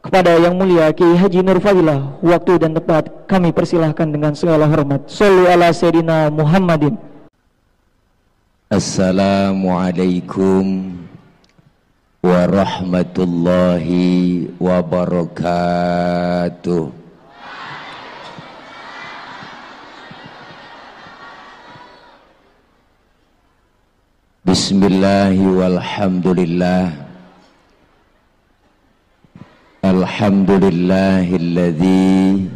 Kepada Yang Mulia Kiai Haji Nur Fadilah, waktu dan tempat kami persilahkan dengan segala hormat. Sholli ala Sayyidina Muhammadin. Assalamualaikum warahmatullahi wabarakatuh. Bismillahi walhamdulillah. Alhamdulillahilladzi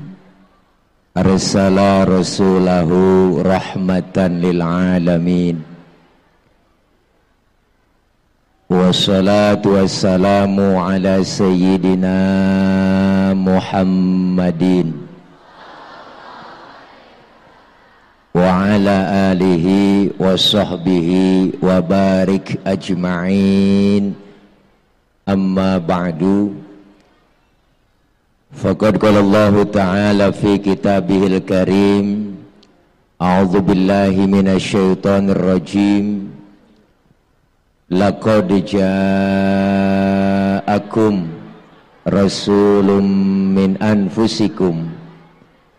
arsala rasulahu rahmatan lil alamin. Wassalatu wassalamu ala sayyidina Muhammadin wa ala alihi wa sahbihi wa barik ajma'in. Amma ba'du. Faqad qala Allah Ta'ala fi kitabihil karim, a'udzu billahi minasyaitonir rajim. Laqad ja'akum rasulun min anfusikum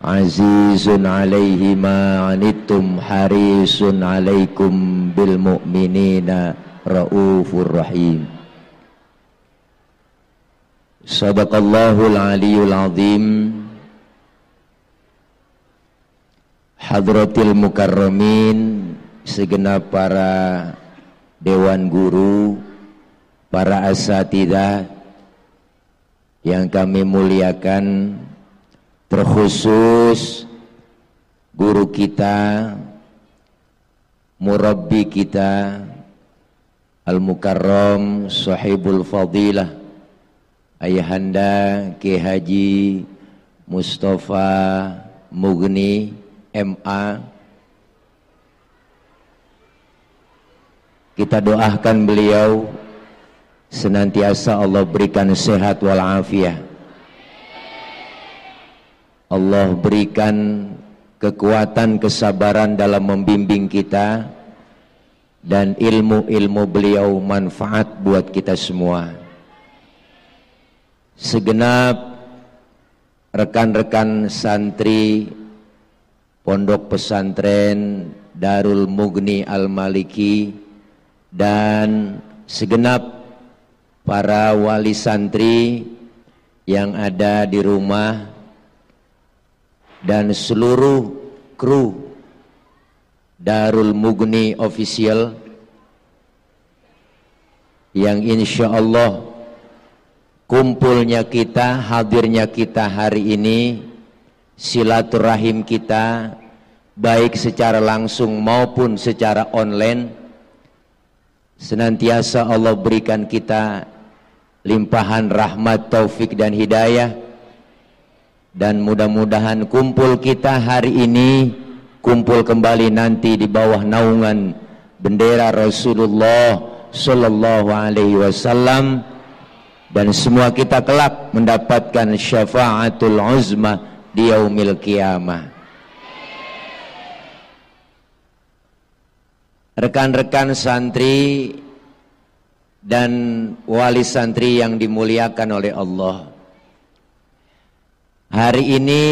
azizun 'alaihi ma 'anittum harisun 'alaikum bil mu'minina raufur rahim. Sadaqallahul aliyul azim. Hadratil mukarramin, segenap para dewan guru, para asatidzah yang kami muliakan, terkhusus guru kita, murabbi kita, al-mukarram sahibul fadilah Ayahanda Kiai Haji Mustafa Mugni MA. Kita doakan beliau senantiasa Allah berikan sehat walafiat. Allah berikan kekuatan, kesabaran dalam membimbing kita, dan ilmu-ilmu beliau manfaat buat kita semua. Segenap rekan-rekan santri Pondok Pesantren Darul Mugni Al-Maliki dan segenap para wali santri yang ada di rumah dan seluruh kru Darul Mugni Official yang insya Allah kumpulnya kita, hadirnya kita hari ini, silaturahim kita baik secara langsung maupun secara online, senantiasa Allah berikan kita limpahan rahmat, taufik dan hidayah. Dan mudah-mudahan kumpul kita hari ini, kumpul kembali nanti di bawah naungan bendera Rasulullah Sallallahu Alaihi Wasallam, dan semua kita kelak mendapatkan syafaatul uzma di yaumil qiyamah. Rekan-rekan santri dan wali santri yang dimuliakan oleh Allah, hari ini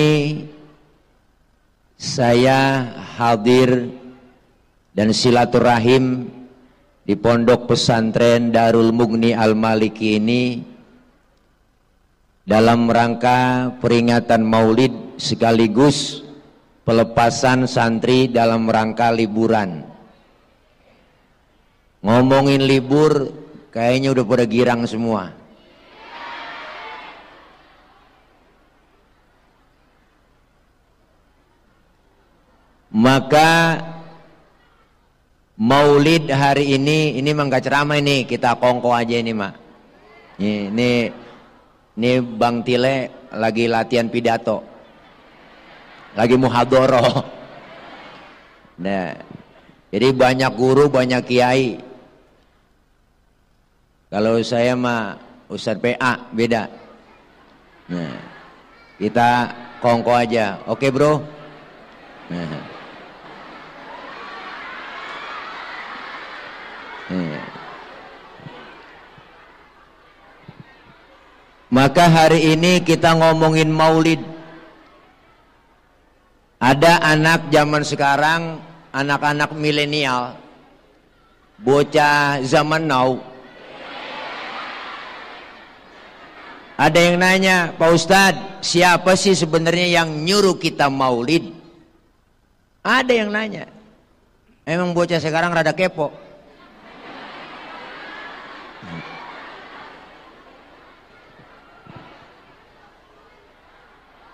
saya hadir dan silaturahim di Pondok Pesantren Darul Mugni Al-Maliki ini dalam rangka peringatan Maulid sekaligus pelepasan santri dalam rangka liburan. Ngomongin libur kayaknya udah pada girang semua. Maka Maulid hari ini mah gak ceramah, ini kita kongko aja ini mak. Ini Bang Tile lagi latihan pidato, lagi muhadoroh. Nah, jadi banyak guru, banyak kiai. Kalau saya mah Ustadz PA beda. Nah, kita kongko aja, oke bro. Nah. Maka hari ini kita ngomongin maulid. Ada anak zaman sekarang, anak-anak milenial, bocah zaman now. Ada yang nanya, Pak Ustadz, siapa sih sebenarnya yang nyuruh kita maulid? Ada yang nanya. Emang bocah sekarang rada kepo.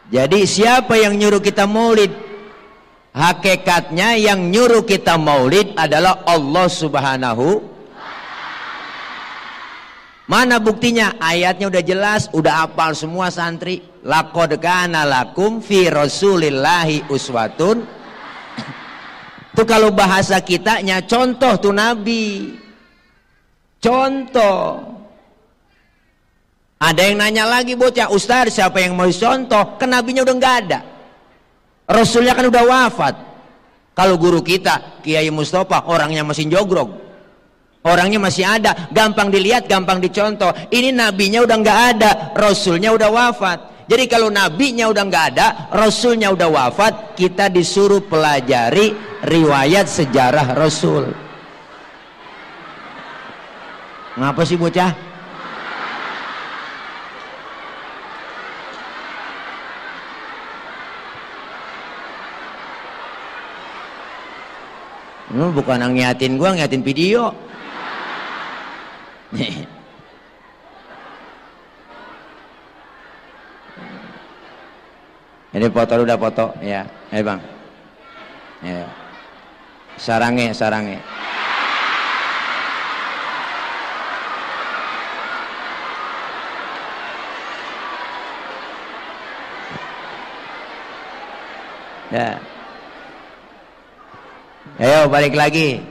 Jadi siapa yang nyuruh kita maulid? Hakikatnya yang nyuruh kita maulid adalah Allah Subhanahu. Mana buktinya? Ayatnya udah jelas, udah hafal semua santri. Laqad kana lakum fi rasulillahi uswatun. Itu kalau bahasa kitanya contoh tuh Nabi. Contoh. Ada yang nanya lagi bocah, Ustaz siapa yang mau contoh? Kan nabinya udah nggak ada, Rasulnya kan udah wafat. Kalau guru kita Kiai Mustafa orangnya masih jogrog, orangnya masih ada, gampang dilihat, gampang dicontoh. Ini nabinya udah nggak ada, Rasulnya udah wafat. Jadi kalau nabinya udah nggak ada, Rasulnya udah wafat, kita disuruh pelajari riwayat sejarah Rasul. Ngapa sih bocah? Lu bukan ngiatin gua, ngiatin video. Ini foto lu udah foto ya. Bang. Ya. Sarange. Ya. Ayo balik lagi.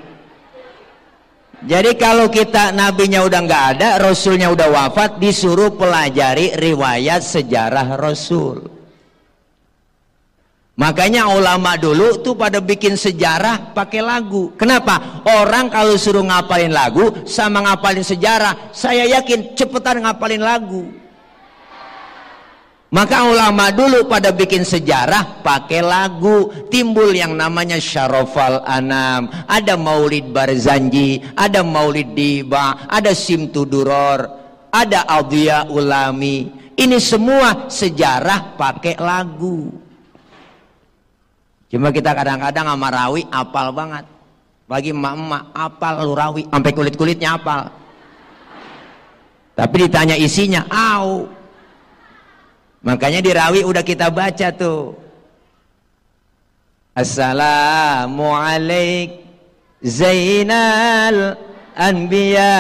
Jadi kalau kita nabinya udah nggak ada, Rasulnya udah wafat, disuruh pelajari riwayat sejarah Rasul. Makanya ulama dulu tuh pada bikin sejarah pakai lagu. Kenapa? Orang kalau suruh ngapalin lagu sama ngapalin sejarah, saya yakin cepetan ngapalin lagu. Maka ulama dulu pada bikin sejarah pakai lagu. Timbul yang namanya Syarafal Anam, ada Maulid Barzanji, ada Maulid Diba, ada Simtuduror, ada Adhiya Ulami. Ini semua sejarah pakai lagu. Cuma kita kadang-kadang sama rawi apal banget. Bagi emak-emak apal lu rawi, sampai kulit-kulitnya apal. Tapi ditanya isinya, au. Makanya di rawi udah kita baca tuh. Assalamualaikum Zainal Anbiya.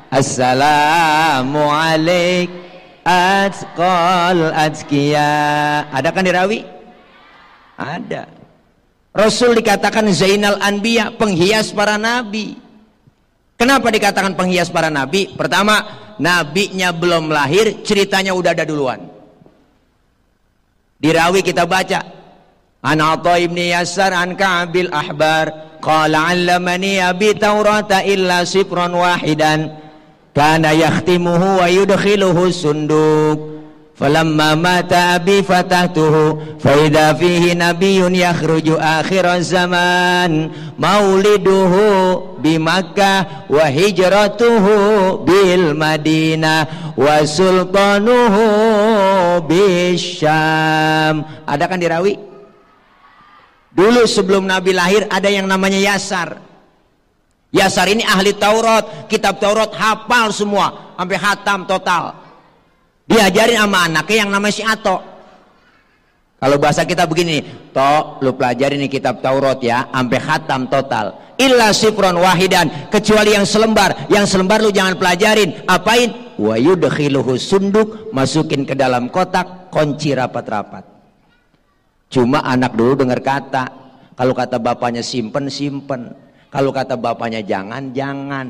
Assalamualaikum Atqal Atqiya. Ada kan di rawi? Ada. Rasul dikatakan Zainal Anbiya, penghias para nabi. Kenapa dikatakan penghias para nabi? Pertama, nabinya belum lahir, ceritanya udah ada duluan. Di rawi kita baca, An Atha ibn Yasar an Ka'bil Ahbar qala 'allamani abi Taurata illa sifran wahidan kana yakhtimuhu wa yudkhiluhu sunduk. Falamma mata abi fatahtuhu fa idza fihi nabiyyun yakhruju akhir zaman mauliduhu bi Makkah wa hijratuhu bil Madinah wa sultanuhu bisyam. Ada kan di rawi? Dulu sebelum Nabi lahir ada yang namanya Yasar. Yasar ini ahli Taurat, kitab Taurat hafal semua sampai khatam total. Diajarin sama anaknya yang namanya si Ato. Kalau bahasa kita begini, Tok, lu pelajarin nih kitab Taurat ya, sampai khatam total. Illa sifron wahidan, kecuali yang selembar. Yang selembar lu jangan pelajarin. Apain? Wa yudkhiluhu sunduk, masukin ke dalam kotak, kunci rapat-rapat. Cuma anak dulu dengar kata. Kalau kata bapaknya simpen, simpen. Kalau kata bapaknya jangan, jangan.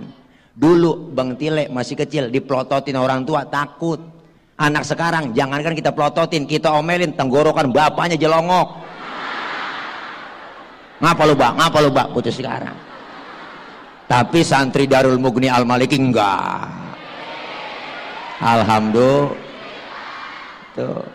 Dulu Bang Tile masih kecil, dipelototin orang tua, takut. Anak sekarang jangankan kita pelototin, kita omelin, tenggorokan bapaknya jelongok. Ngapa lu bak bocah sekarang. Tapi santri Darul Mughni Al Maliki enggak. Alhamdulillah. Tuh.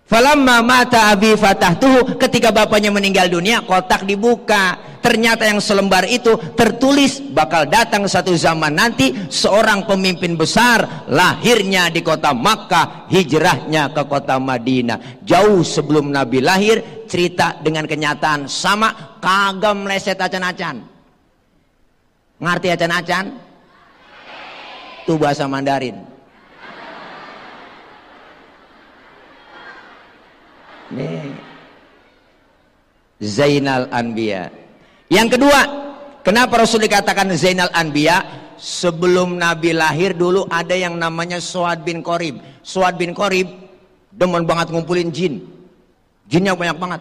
Falamma mata abi fatahtuhu, ketika bapaknya meninggal dunia, kotak dibuka. Ternyata yang selembar itu tertulis bakal datang satu zaman nanti seorang pemimpin besar, lahirnya di kota Makkah, hijrahnya ke kota Madinah. Jauh sebelum Nabi lahir, cerita dengan kenyataan sama, kagak meleset acan-acan. Ngerti acan-acan? Itu bahasa Mandarin. Nih. Zainal Anbiya. Yang kedua, kenapa Rasul dikatakan Zainal Anbiya? Sebelum Nabi lahir dulu ada yang namanya Suad bin Qorib. Suad bin Qorib demen banget ngumpulin jin. Jinnya banyak banget.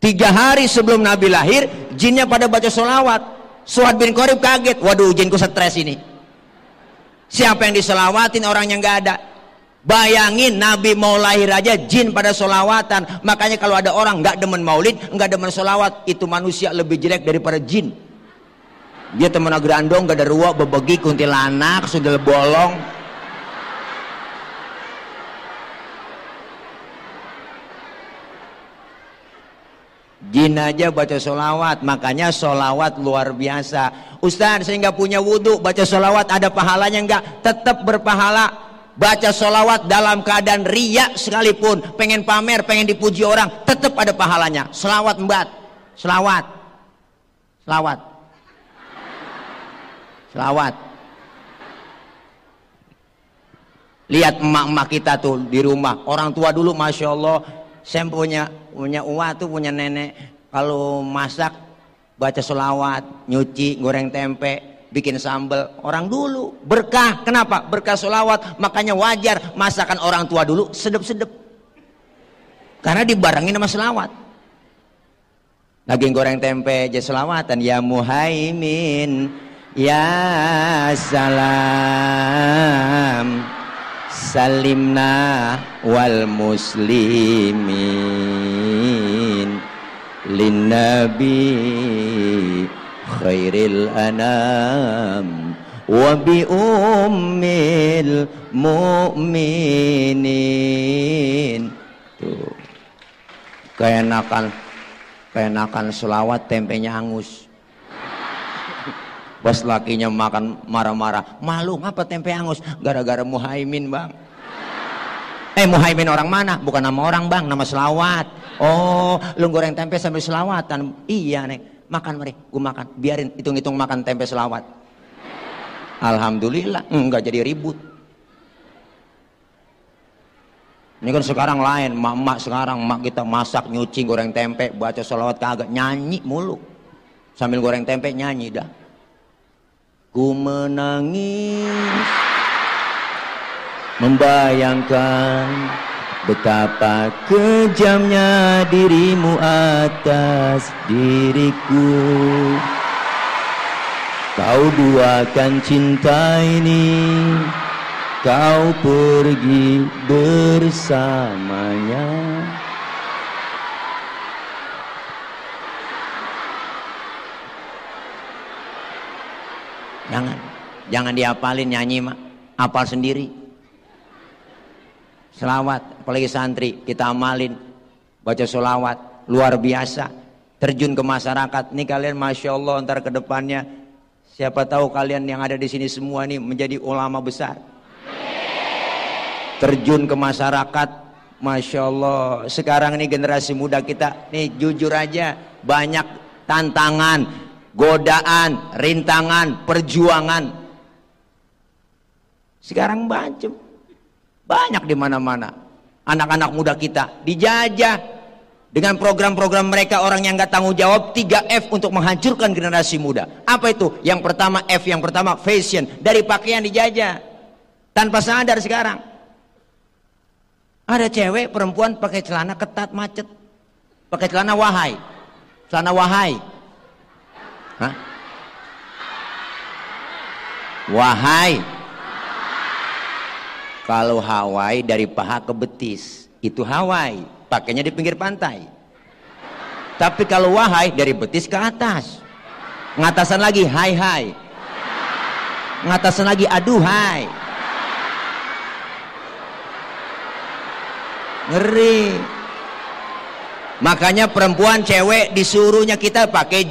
3 hari sebelum Nabi lahir, jinnya pada baca sholawat. Suad bin Qorib kaget, waduh jinku stres ini. Siapa yang diselawatin, orang yang gak ada. Bayangin Nabi mau lahir aja jin pada sholawatan. Makanya kalau ada orang nggak demen maulid, nggak demen sholawat, itu manusia lebih jelek daripada jin. Dia temen agrandong, gak ada ruak, bebegi, kuntilanak, sundel bolong. Jin aja baca sholawat. Makanya sholawat luar biasa. Ustaz, saya nggak punya wudhu, baca sholawat ada pahalanya nggak? Tetap berpahala. Baca sholawat dalam keadaan riya sekalipun, pengen pamer, pengen dipuji orang, tetap ada pahalanya. Sholawat mbak, sholawat, sholawat, sholawat. Lihat emak-emak kita tuh di rumah, orang tua dulu, masya Allah. Saya punya uwa tuh, punya nenek, kalau masak baca sholawat, nyuci, goreng tempe, bikin sambal. Orang dulu berkah. Kenapa? Berkah sholawat. Makanya wajar masakan orang tua dulu sedep-sedep, karena dibarengin sama sholawat. Lagi goreng tempe aja sholawatan, ya muhaimin ya salam salimna wal muslimin lin nabi khairil anam wa bi ummil mu'minin. Tuh. Keenakan selawat, tempenya angus. Pas lakinya makan marah-marah, malu ngapa tempe angus? Gara-gara Muhaimin bang. Muhaimin orang mana? Bukan nama orang bang, nama selawat. Oh, lu goreng tempe sambil selawatan. Iya neng, makan mari, gue makan. Biarin hitung-hitung makan tempe selawat. Alhamdulillah, enggak jadi ribut. Ini kan sekarang lain, mak sekarang, mak kita masak, nyuci, goreng tempe, baca selawat kagak, nyanyi mulu. Sambil goreng tempe nyanyi dah. Ku menangis membayangkan betapa kejamnya dirimu atas diriku. Kau duakan cinta ini, kau pergi bersamanya. Jangan dihafalin, nyanyi mak, hafal sendiri. Selawat, apalagi santri, kita amalin, baca selawat, luar biasa. Terjun ke masyarakat, nih kalian masya Allah, ntar ke depannya, siapa tahu kalian yang ada di sini semua nih menjadi ulama besar. Terjun ke masyarakat, masya Allah. Sekarang ini generasi muda kita, nih jujur aja, banyak tantangan, godaan, rintangan, perjuangan. Sekarang banyak di mana-mana. Anak-anak muda kita dijajah dengan program-program mereka, orang yang nggak tanggung jawab. 3F untuk menghancurkan generasi muda. Apa itu? Yang pertama, F yang pertama, fashion. Dari pakaian dijajah tanpa sadar. Sekarang ada cewek perempuan pakai celana ketat macet, pakai celana wahai, celana wahai. Hah? Wahai. Kalau Hawaii dari paha ke betis, itu Hawaii, pakainya di pinggir pantai. Tapi kalau wahai dari betis ke atas, ngatasan lagi hai hai. ngatasan lagi aduhai. Ngeri. Makanya perempuan cewek disuruhnya kita pakai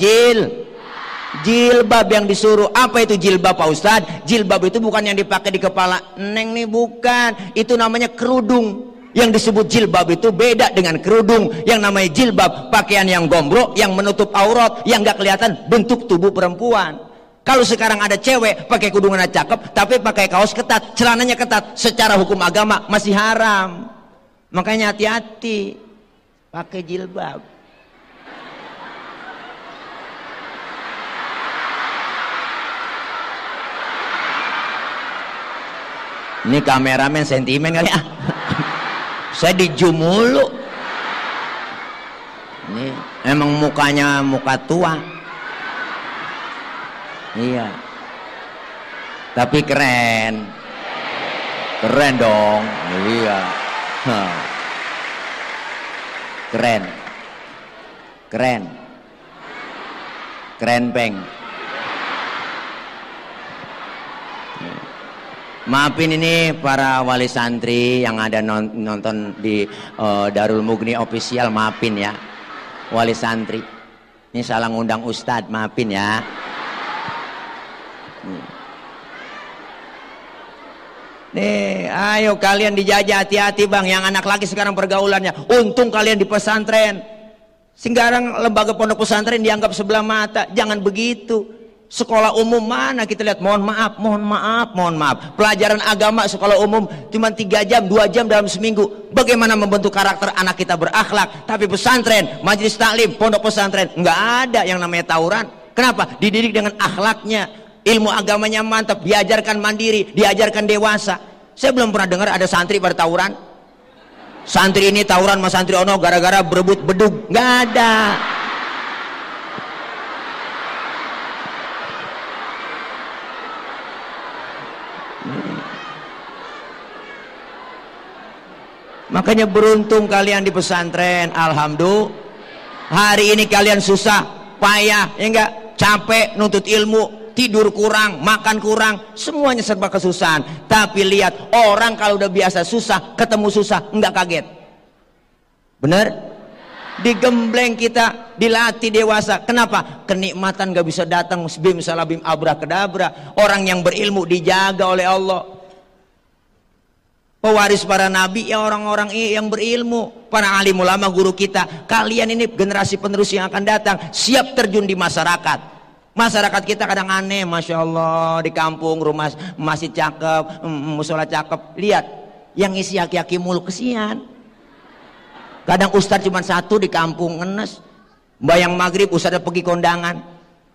jilbab yang disuruh. Apa itu jilbab Pak Ustadz? Jilbab itu bukan yang dipakai di kepala neng nih, bukan. Itu namanya kerudung. Yang disebut jilbab itu beda dengan kerudung. Yang namanya jilbab pakaian yang gombrok, yang menutup aurat, yang gak kelihatan bentuk tubuh perempuan. Kalau sekarang ada cewek pakai kudungannya cakep tapi pakai kaos ketat, celananya ketat, secara hukum agama masih haram. Makanya hati-hati pakai jilbab. Ini kameramen sentimen kali ya. Saya dijum mulu. Ini emang mukanya muka tua. Iya. Tapi keren. Keren dong. Iya. Keren. Keren. Keren peng. Maafin ini para wali santri yang ada nonton di Darul Mugni official, maafin ya wali santri. Ini salah ngundang ustadz, maafin ya. Nih, ayo kalian dijajah, hati-hati bang. Yang anak laki sekarang pergaulannya. Untung kalian di pesantren. Sekarang lembaga pondok pesantren dianggap sebelah mata. Jangan begitu. Sekolah umum mana kita lihat, mohon maaf. Pelajaran agama sekolah umum cuma 3 jam, 2 jam dalam seminggu. Bagaimana membentuk karakter anak kita berakhlak? Tapi pesantren, majelis taklim, pondok pesantren nggak ada yang namanya tawuran. Kenapa? Dididik dengan akhlaknya, ilmu agamanya mantap, diajarkan mandiri, diajarkan dewasa. Saya belum pernah dengar ada santri pada tawuran. Santri ini tawuran sama santri ono gara-gara berebut bedug, nggak ada. Makanya beruntung kalian di pesantren, alhamdulillah. Hari ini kalian susah, payah, ya enggak? Capek nuntut ilmu, tidur kurang, makan kurang, semuanya serba kesusahan. Tapi lihat, orang kalau udah biasa susah, ketemu susah, enggak kaget. Bener? Digembleng kita, dilatih dewasa. Kenapa? Kenikmatan gak bisa datang bim salabim abrakadabra. Orang yang berilmu dijaga oleh Allah. Pewaris para nabi ya orang-orang yang berilmu, para alim ulama guru kita. Kalian ini generasi penerus yang akan datang, siap terjun di masyarakat. Masyarakat kita kadang aneh, masya Allah, di kampung rumah masjid cakep, musola cakep. Lihat, yang isi aki-aki mulu, kesian. Kadang ustadz cuma satu di kampung, ngenes. Bayang maghrib ustadz pergi kondangan,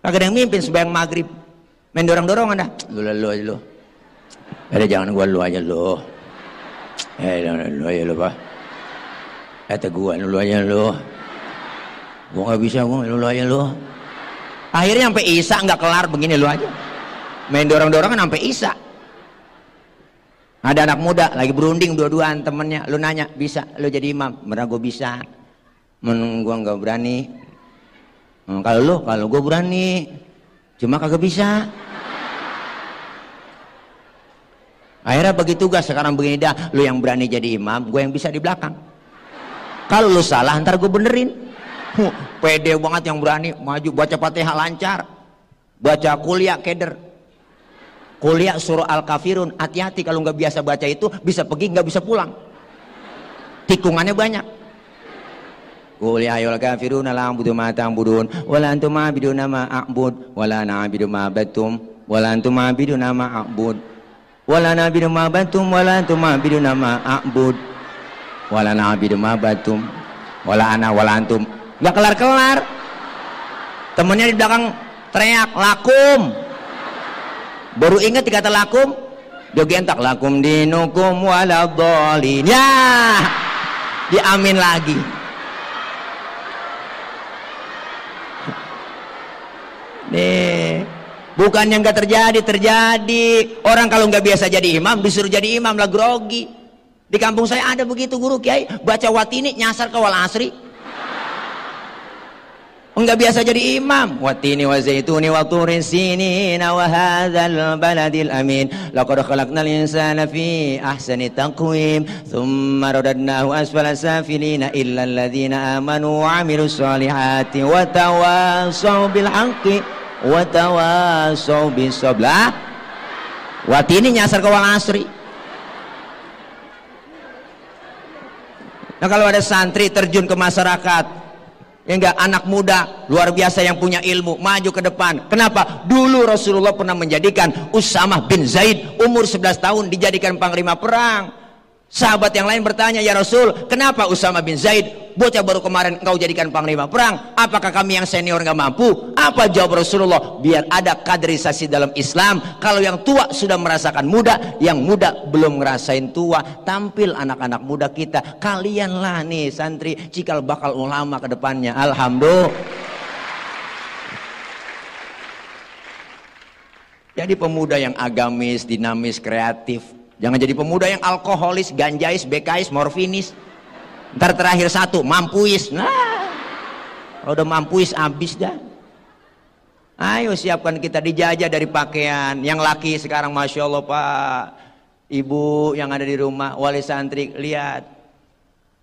kagak ada yang mimpin sembahyang maghrib. Main dorong-dorongan dah. Lu aja lu. Jangan gua lu aja lu. Lu aja lu pak. Kata gua lu aja lu. Gua nggak bisa, gua lu aja lu. Akhirnya sampai isya nggak kelar begini lu aja. Main dorong-dorongan sampai isya. Ada anak muda lagi berunding dua-duaan temennya. Lu nanya, bisa lu jadi imam? Bener gua bisa. Gua nggak berani. Kalau gua berani. Cuma kagak bisa. Akhirnya bagi tugas, sekarang begini dah, lu yang berani jadi imam, gue yang bisa di belakang. Kalau lu salah ntar gue benerin. Pede banget yang berani maju, baca Fatihah lancar, baca kuliah keder, kuliah surah Al-Kafirun. Hati-hati kalau nggak biasa baca itu, bisa pergi nggak bisa pulang, tikungannya banyak. Kuliah ayol kafirun la a'budu ma ta'budun wala antum ma'buduna ma a'bud wala na'budu ma battum wala antum ma'buduna ma a'bud wala na'budu ma battum wala antum ma'buduna ma a'bud wala na'budu ma battum wala ana wala antum. Nggak kelar-kelar. Temennya di belakang teriak lakum, baru ingat dikata lakum, dia gentak lakum dinukum waladhdallin, ya diamin lagi. Nih, bukan yang nggak terjadi. Orang kalau nggak biasa jadi imam disuruh jadi imam lah grogi. Di kampung saya ada begitu guru kiai baca watini nyasar ke wal asri. enggak biasa jadi imam. Watini wa zaituni wa turin sinina wa hadzal baladil amin. Laqad khalaqnal insana fi ahsani taqwim. Tsumma radadnahu asfala safilina illa alladziina amanu wa 'amilus solihati wa tawassaw bil haqqi wa tawassaw bis sabr. Watini nyasar ke wal asri. Nah kalau ada santri terjun ke masyarakat, ya enggak, anak muda luar biasa yang punya ilmu maju ke depan. Kenapa? Dulu Rasulullah pernah menjadikan Usamah bin Zaid umur 11 tahun dijadikan panglima perang. Sahabat yang lain bertanya, ya Rasul, kenapa Usamah bin Zaid, bocah baru kemarin engkau jadikan panglima perang? Apakah kami yang senior nggak mampu? Apa jawab Rasulullah? Biar ada kaderisasi dalam Islam. Kalau yang tua sudah merasakan muda, yang muda belum ngerasain tua. Tampil anak-anak muda kita. Kalianlah nih santri cikal bakal ulama ke depannya. Alhamdulillah. Jadi pemuda yang agamis, dinamis, kreatif. Jangan jadi pemuda yang alkoholis, ganjais, bekais, morfinis. Ntar terakhir satu, mampuis. Nah, kalau udah mampuis habis dah. Ayo siapkan kita dijajah dari pakaian. Yang laki sekarang Masya Allah Pak, Ibu yang ada di rumah, wali santri, lihat.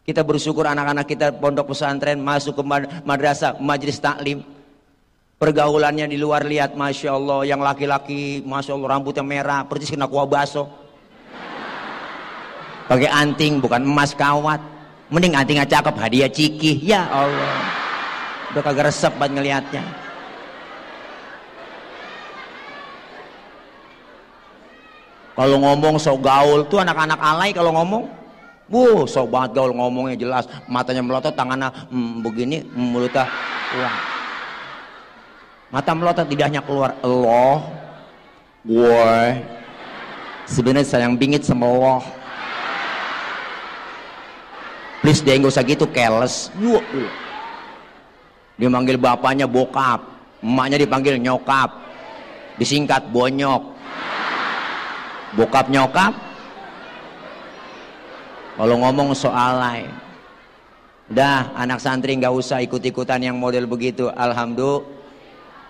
Kita bersyukur anak-anak kita pondok pesantren masuk ke madrasah, majelis taklim. Pergaulannya di luar, lihat Masya Allah. Yang laki-laki Masya Allah rambutnya merah, persis kena kuah baso. Pakai anting bukan emas kawat, mending antingnya cakep hadiah ciki. Ya Allah, udah kagak resep banget ngelihatnya. Kalau ngomong sok gaul tuh anak-anak alay. Kalau ngomong sok banget gaul, ngomongnya jelas, matanya melotot, tangannya begini, mulutnya wah. Mata melotot, lidahnya keluar. Allah, gue sebenarnya sayang bingit sama Allah. Please deh, gak usah gitu, keles. Dia manggil bapaknya bokap, emaknya dipanggil nyokap, disingkat bonyok. Bokap nyokap. Kalau ngomong soal lain, dah anak santri nggak usah ikut-ikutan yang model begitu. Alhamdulillah.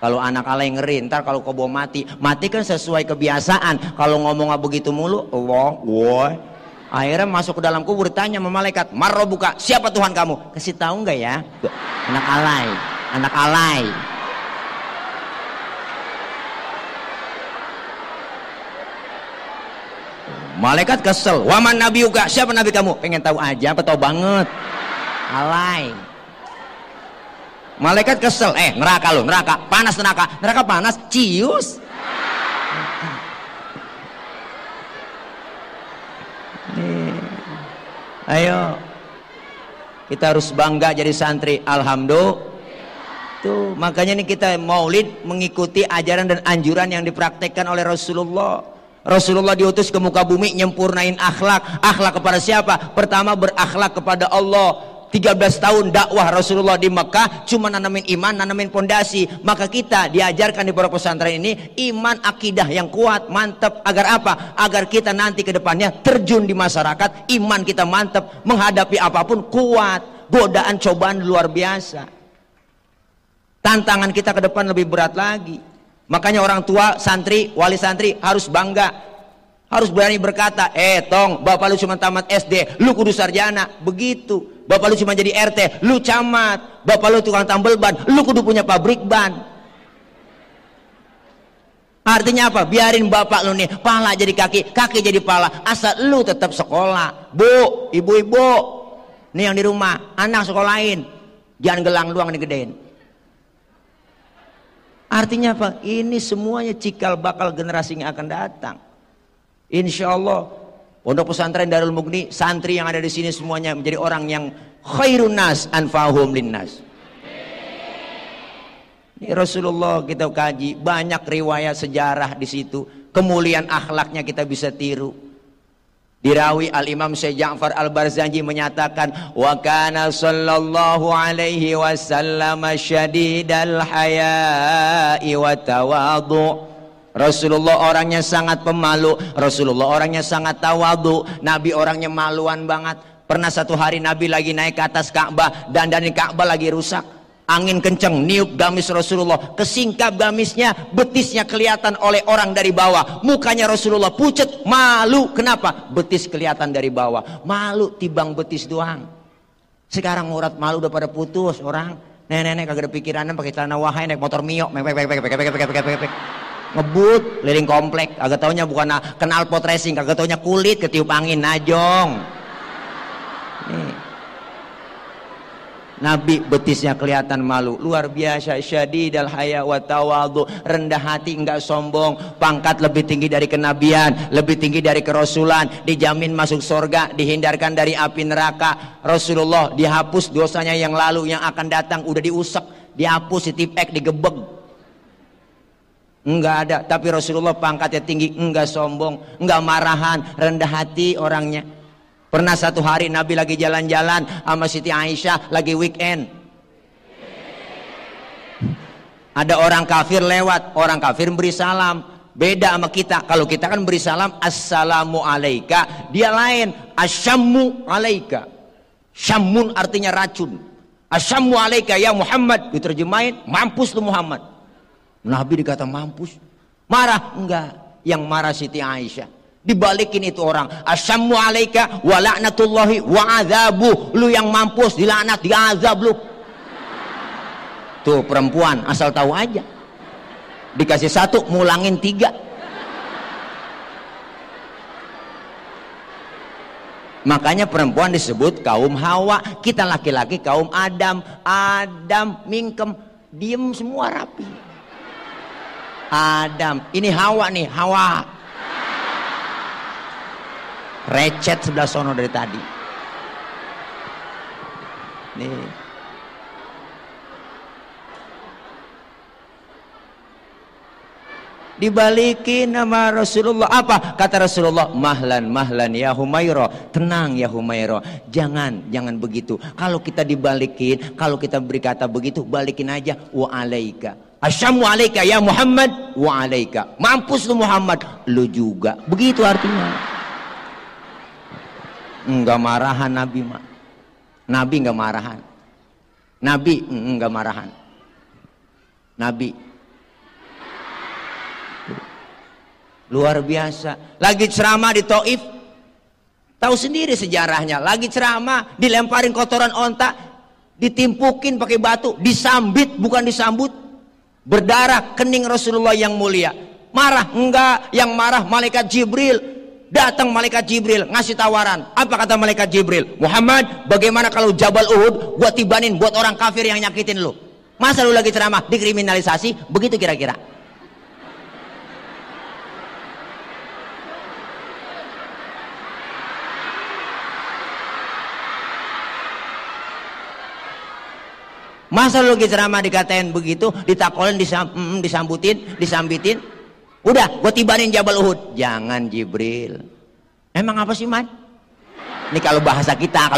Kalau anak alay ngeri, ntar kalau kau bawa mati kan sesuai kebiasaan. Kalau ngomong begitu mulu, Allah, woi. Akhirnya masuk ke dalam kubur, tanya sama malaikat, marrobuka, siapa Tuhan kamu? Kasih tahu nggak ya? Anak alay, anak alay. Malaikat kesel, waman nabiuka, siapa nabi kamu? Pengen tahu aja, apa tahu banget? Alay. Malaikat kesel, neraka lo, neraka, panas neraka, neraka panas, cius. Ayo, kita harus bangga jadi santri. Alhamdulillah. Tuh, makanya nih kita maulid mengikuti ajaran dan anjuran yang dipraktekkan oleh Rasulullah. Rasulullah diutus ke muka bumi nyempurnain akhlak. Akhlak kepada siapa? Pertama berakhlak kepada Allah. 13 tahun dakwah Rasulullah di Mekah cuma nanamin iman, nanamin pondasi. Maka kita diajarkan di pondok pesantren ini iman, akidah yang kuat, mantap. Agar apa? Agar kita nanti ke depannya terjun di masyarakat, iman kita mantap, menghadapi apapun kuat. Godaan cobaan luar biasa. Tantangan kita ke depan lebih berat lagi. Makanya orang tua, santri, wali santri harus bangga, harus berani berkata, tong, bapak lu cuma tamat SD, lu kudu sarjana. Begitu. Bapak lu cuma jadi RT, lu camat. Bapak lu tukang tambel ban, lu kudu punya pabrik ban. Artinya apa? Biarin bapak lu nih pala jadi kaki, kaki jadi pala, asal lu tetap sekolah. Bu, ibu-ibu nih yang di rumah, anak sekolahin, jangan gelang doang digedein. Artinya apa? Ini semuanya cikal bakal generasi yang akan datang. Insya Allah pondok pesantren Darul Mughni, santri yang ada di sini semuanya menjadi orang yang khairun nas anfa'uhum linnas. Ini Rasulullah kita kaji, banyak riwayat sejarah di situ, kemuliaan akhlaknya kita bisa tiru. Dirawi Al-Imam Syekh Ja'far Al-Barzanji menyatakan, wa kana sallallahu alaihi wasallam syadidal haya'i wa tawadhu. Rasulullah orangnya sangat pemalu, Rasulullah orangnya sangat tawadhu, Nabi orangnya maluan banget. Pernah satu hari Nabi lagi naik ke atas Ka'bah, dan dari Ka'bah lagi rusak. Angin kenceng, niup gamis Rasulullah, kesingkap gamisnya, betisnya kelihatan oleh orang dari bawah. Mukanya Rasulullah pucet, malu. Kenapa? Betis kelihatan dari bawah. Malu tibang betis doang. Sekarang urat malu udah pada putus orang. Nenek-nenek kagak ada pikirannya pakai celana wahai naik motor Mio, ngebut keliling komplek. Kagak taunya bukan knalpot racing, kagak taunya kulit ketiup angin najong. Nih. Nabi betisnya kelihatan malu, luar biasa. Syadidal haya wa tawadhu, rendah hati, enggak sombong, pangkat lebih tinggi dari kenabian, lebih tinggi dari kerasulan, dijamin masuk surga, dihindarkan dari api neraka. Rasulullah dihapus dosanya yang lalu, yang akan datang udah diusek, dihapus, ditipek, digebeg. Enggak ada, tapi Rasulullah pangkatnya tinggi, enggak sombong, enggak marahan, rendah hati orangnya. Pernah satu hari Nabi lagi jalan-jalan sama Siti Aisyah, lagi weekend. Ada orang kafir lewat, orang kafir beri salam. Beda sama kita, kalau kita kan beri salam assalamu alaika, dia lain asyammu alaika. Syammun artinya racun. Asyammu alaika ya Muhammad, diterjemahin mampus lu Muhammad. Nabi dikata mampus, marah? Enggak, yang marah Siti Aisyah. Dibalikin itu orang, asyammu alaika wa la'natullahi wa azabuh, lu yang mampus, dilaknat, diazab lu. Tuh perempuan asal tahu aja, dikasih satu mulangin tiga. Makanya perempuan disebut kaum Hawa, kita laki-laki kaum Adam. Adam mingkem, diem semua rapi. Adam, ini Hawa nih, Hawa recet sebelah sono dari tadi. Nih. Dibalikin nama Rasulullah. Apa kata Rasulullah? Mahlan mahlan ya Humairah, tenang ya Humairah, jangan begitu. Kalau kita dibalikin, kalau kita berkata begitu, balikin aja wa alaika. Asyamu alaika ya Muhammad wa alaika. Mampus lu Muhammad, lu juga. Begitu artinya. Enggak marahan Nabi mah. Nabi enggak marahan. Nabi enggak marahan. Nabi luar biasa. Lagi ceramah di Taif, tahu sendiri sejarahnya. Lagi ceramah, dilemparin kotoran onta, ditimpukin pakai batu, disambit bukan disambut, berdarah kening Rasulullah yang mulia. Marah? Enggak, yang marah malaikat Jibril. Datang malaikat Jibril ngasih tawaran. Apa kata malaikat Jibril? Muhammad, bagaimana kalau Jabal Uhud gua tibanin buat orang kafir yang nyakitin lu? Masa lu lagi ceramah dikriminalisasi? Begitu kira-kira. Masa lu lagi ceramah dikatain begitu, ditakolin, disambitin? Udah, gue tibanin Jabal Uhud. Jangan Jibril. Emang apa sih man? Ini kalau bahasa kita.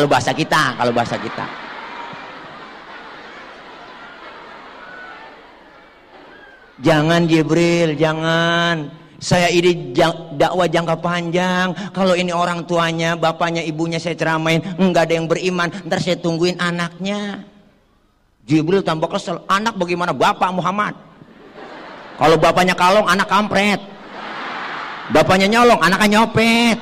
Jangan Jibril, jangan. Saya ini dakwah jangka panjang. Kalau ini orang tuanya, bapaknya, ibunya saya ceramain, enggak ada yang beriman, ntar saya tungguin anaknya. Jibril tambah kesel. Anak bagaimana? Bapak Muhammad. Kalau bapaknya kalong, anak kampret. Bapaknya nyolong, anaknya nyopet.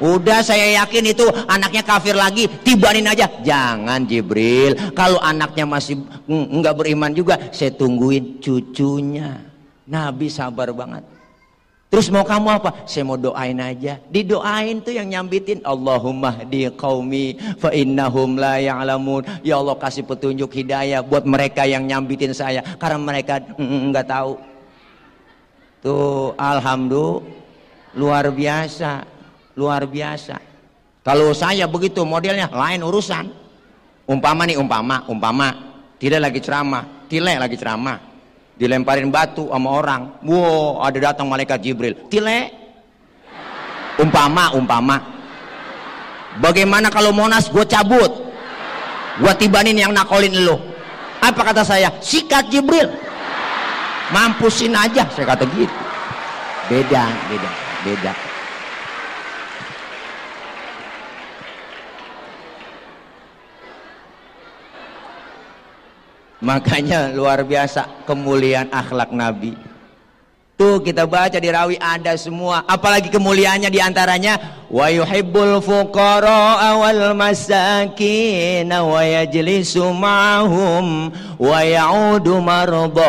Udah saya yakin itu anaknya kafir lagi, tibanin aja. Jangan Jibril, kalau anaknya masih enggak beriman juga, saya tungguin cucunya. Nabi sabar banget. Terus mau kamu apa? Saya mau doain aja. Didoain tuh yang nyambitin, Allahumma hdi qaumi fa innahum la ya'lamun. Ya Allah kasih petunjuk hidayah buat mereka yang nyambitin saya, karena mereka enggak tahu. Tuh alhamdulillah, luar biasa. Kalau saya begitu modelnya lain urusan. Umpama tidak lagi ceramah, dilemparin batu sama orang, wow, ada datang malaikat Jibril, tile. Umpama bagaimana kalau Monas gue cabut, gue tibanin yang nakolin lo? Apa kata saya? Sikat Jibril, mampusin aja, saya kata gitu. Beda. Makanya luar biasa kemuliaan akhlak Nabi. Tuh kita baca di rawi ada semua. Apalagi kemuliaannya diantaranya wa yuhibbul fuqara wal masakin wa yajlisu ma'hum wa ya'udu mardahum.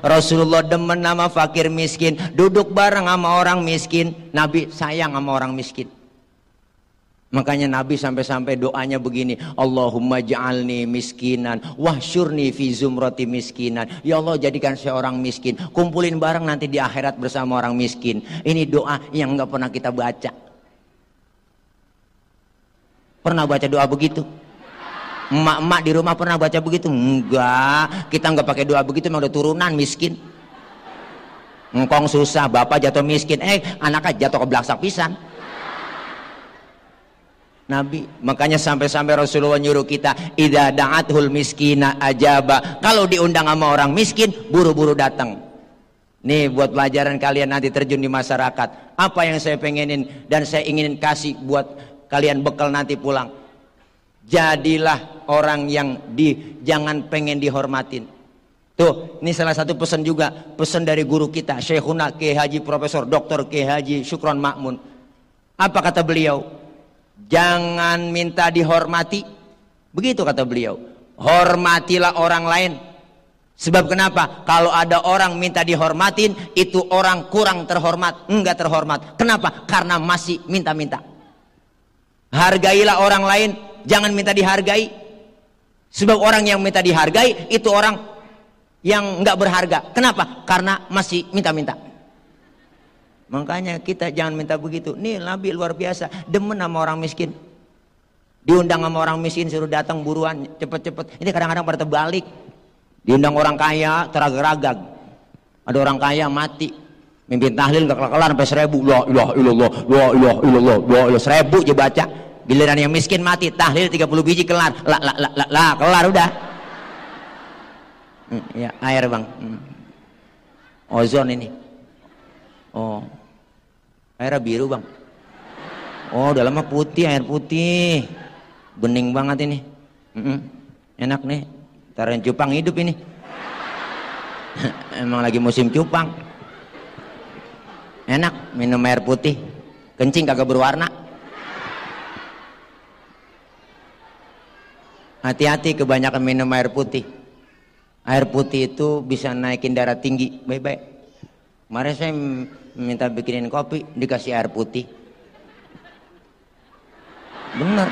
Rasulullah demen sama fakir miskin, duduk bareng sama orang miskin. Nabi sayang sama orang miskin. Makanya Nabi sampai-sampai doanya begini, Allahumma ja'alni miskinan wahsyurni fi zumrati miskinan. Ya Allah, jadikan saya orang miskin, kumpulin bareng nanti di akhirat bersama orang miskin. Ini doa yang nggak pernah kita baca. Pernah baca doa begitu? Emak-emak di rumah pernah baca begitu? Enggak, kita nggak pakai doa begitu, memang udah turunan miskin. Engkong susah, bapak jatuh miskin, anaknya jatuh ke belaksak pisan. Nabi, makanya sampai-sampai Rasulullah nyuruh kita idza da'athul miskina ajaba. Kalau diundang sama orang miskin, buru-buru datang. Nih buat pelajaran kalian nanti terjun di masyarakat. Apa yang saya pengenin dan saya ingin kasih buat kalian bekal nanti pulang. Jadilah orang yang jangan pengen dihormatin. Tuh, ini salah satu pesan juga, pesan dari guru kita, Syekhuna Kiai Haji Profesor Dr. Kiai Haji Syukron Ma'mun. Apa kata beliau? Jangan minta dihormati. Begitu kata beliau. Hormatilah orang lain. Sebab kenapa? Kalau ada orang minta dihormatin, itu orang kurang terhormat, enggak terhormat. Kenapa? Karena masih minta-minta. Hargailah orang lain, jangan minta dihargai. Sebab orang yang minta dihargai itu orang yang enggak berharga. Kenapa? Karena masih minta-minta. Makanya kita jangan minta begitu. Nih Nabi luar biasa, demen sama orang miskin. Diundang sama orang miskin suruh datang buruan, cepet-cepet. Ini kadang-kadang pada terbalik. Diundang orang kaya teragak-ragag. Ada orang kaya mati, mimpin tahlil gak kelar sampai 1000. La ilaha illallah, la ilaha illallah, la ilaha 1000 aja baca. Giliran yang miskin mati, tahlil 30 biji kelar. La kelar udah. Ya air bang. Ozon ini. Oh, airnya biru bang. Oh, dalamnya putih, air putih, bening banget ini. Enak nih, taruhin cupang hidup ini. Emang lagi musim cupang. Enak minum air putih, kencing kagak berwarna. Hati-hati kebanyakan minum air putih. Air putih itu bisa naikin darah tinggi, baik-baik. Kemarin saya minta bikinin kopi, dikasih air putih. Bener.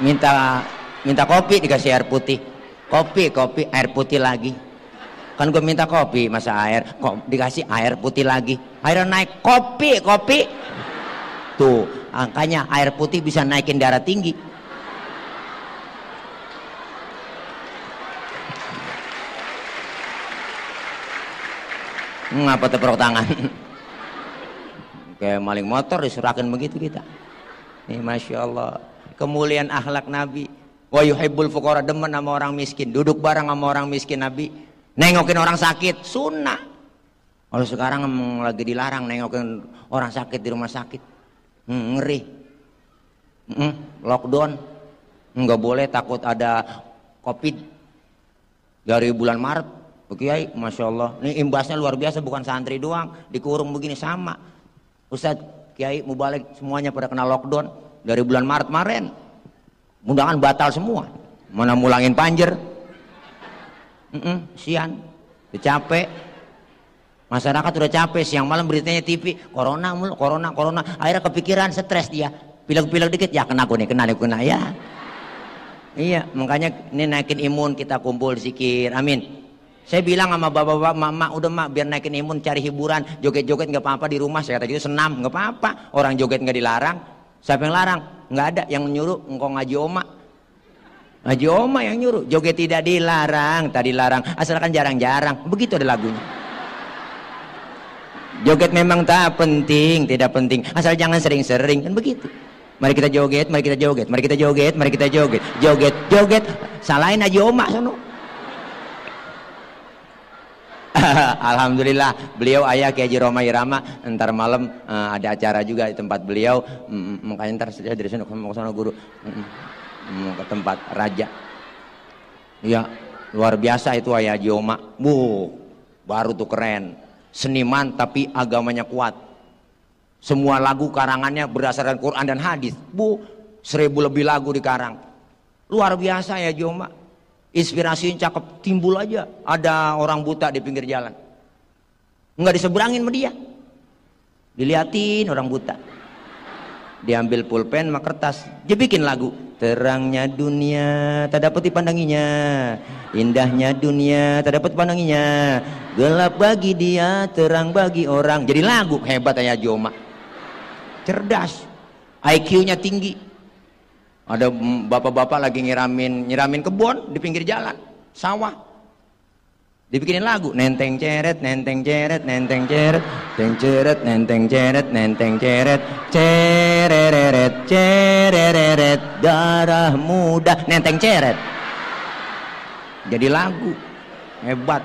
Minta kopi, dikasih air putih. Kopi, air putih lagi. Kan gue minta kopi, masa air, kok dikasih air putih lagi. Airnya naik, kopi. Tuh, angkanya air putih bisa naikin darah tinggi. Ngapa tepuk tangan? Kayak maling motor disurakin begitu kita. Nih Masya Allah, kemuliaan akhlak Nabi. Wa yuhibbul fuqara, demen sama orang miskin, duduk bareng sama orang miskin. Nabi nengokin orang sakit, sunnah. Kalau sekarang lagi dilarang nengokin orang sakit di rumah sakit. Ngeri. Lockdown, nggak boleh, takut ada COVID dari bulan Maret. Kiai, Masya Allah, ini imbasnya luar biasa, bukan santri doang, dikurung begini sama. Ustadz, Kiai mau balik, semuanya pada kena lockdown dari bulan Maret kemarin. Undangan batal semua, mana mulangin panjer. Sian, udah capek. Masyarakat udah capek, siang malam beritanya TV, corona mulu, corona. Akhirnya kepikiran, stres dia, pilek-pilek dikit, ya kena ya. Iya, makanya ini naikin imun, kita kumpul zikir, amin. Saya bilang sama bapak-bapak, mama, udah mak, biar naikin imun, cari hiburan, joget-joget nggak apa-apa di rumah. Saya kata gitu, senam nggak apa-apa, orang joget nggak dilarang. Siapa yang larang? Nggak ada, yang nyuruh engkau ngaji oma. Ngaji oma yang nyuruh, joget tidak dilarang, tadi larang, asalkan jarang-jarang. Begitu ada lagunya. Joget memang tak penting, tidak penting, asal jangan sering-sering, kan begitu. Mari kita joget, mari kita joget, mari kita joget, mari kita joget, joget, salahin Haji Oma sono. Alhamdulillah beliau ayah Kiai Haji Roma Irama, ntar malam ada acara juga di tempat beliau, makanya ntar saya dari sana mau ke sana guru. ke tempat raja. Ya, luar biasa itu Ayah Haji Oma. Baru tuh keren. Seniman tapi agamanya kuat. Semua lagu karangannya berdasarkan Quran dan hadis. 1000 lebih lagu dikarang. Luar biasa ya Haji Oma. Inspirasinya cakep, timbul aja. Ada orang buta di pinggir jalan. Enggak diseberangin sama dia. Diliatin orang buta. Diambil pulpen sama kertas, dia bikin lagu. Terangnya dunia tak dapat dipandanginya, indahnya dunia tak dapat dipandanginya, gelap bagi dia, terang bagi orang. Jadi lagu. Hebat ya Joma, cerdas, IQ-nya tinggi. Ada bapak-bapak lagi nyiramin kebun di pinggir jalan, sawah. Dibikinin lagu, nenteng ceret, nenteng ceret, nenteng ceret, nenteng ceret, nenteng ceret, nenteng ceret, cereret, cereret, darah muda, nenteng ceret. Jadi lagu, hebat.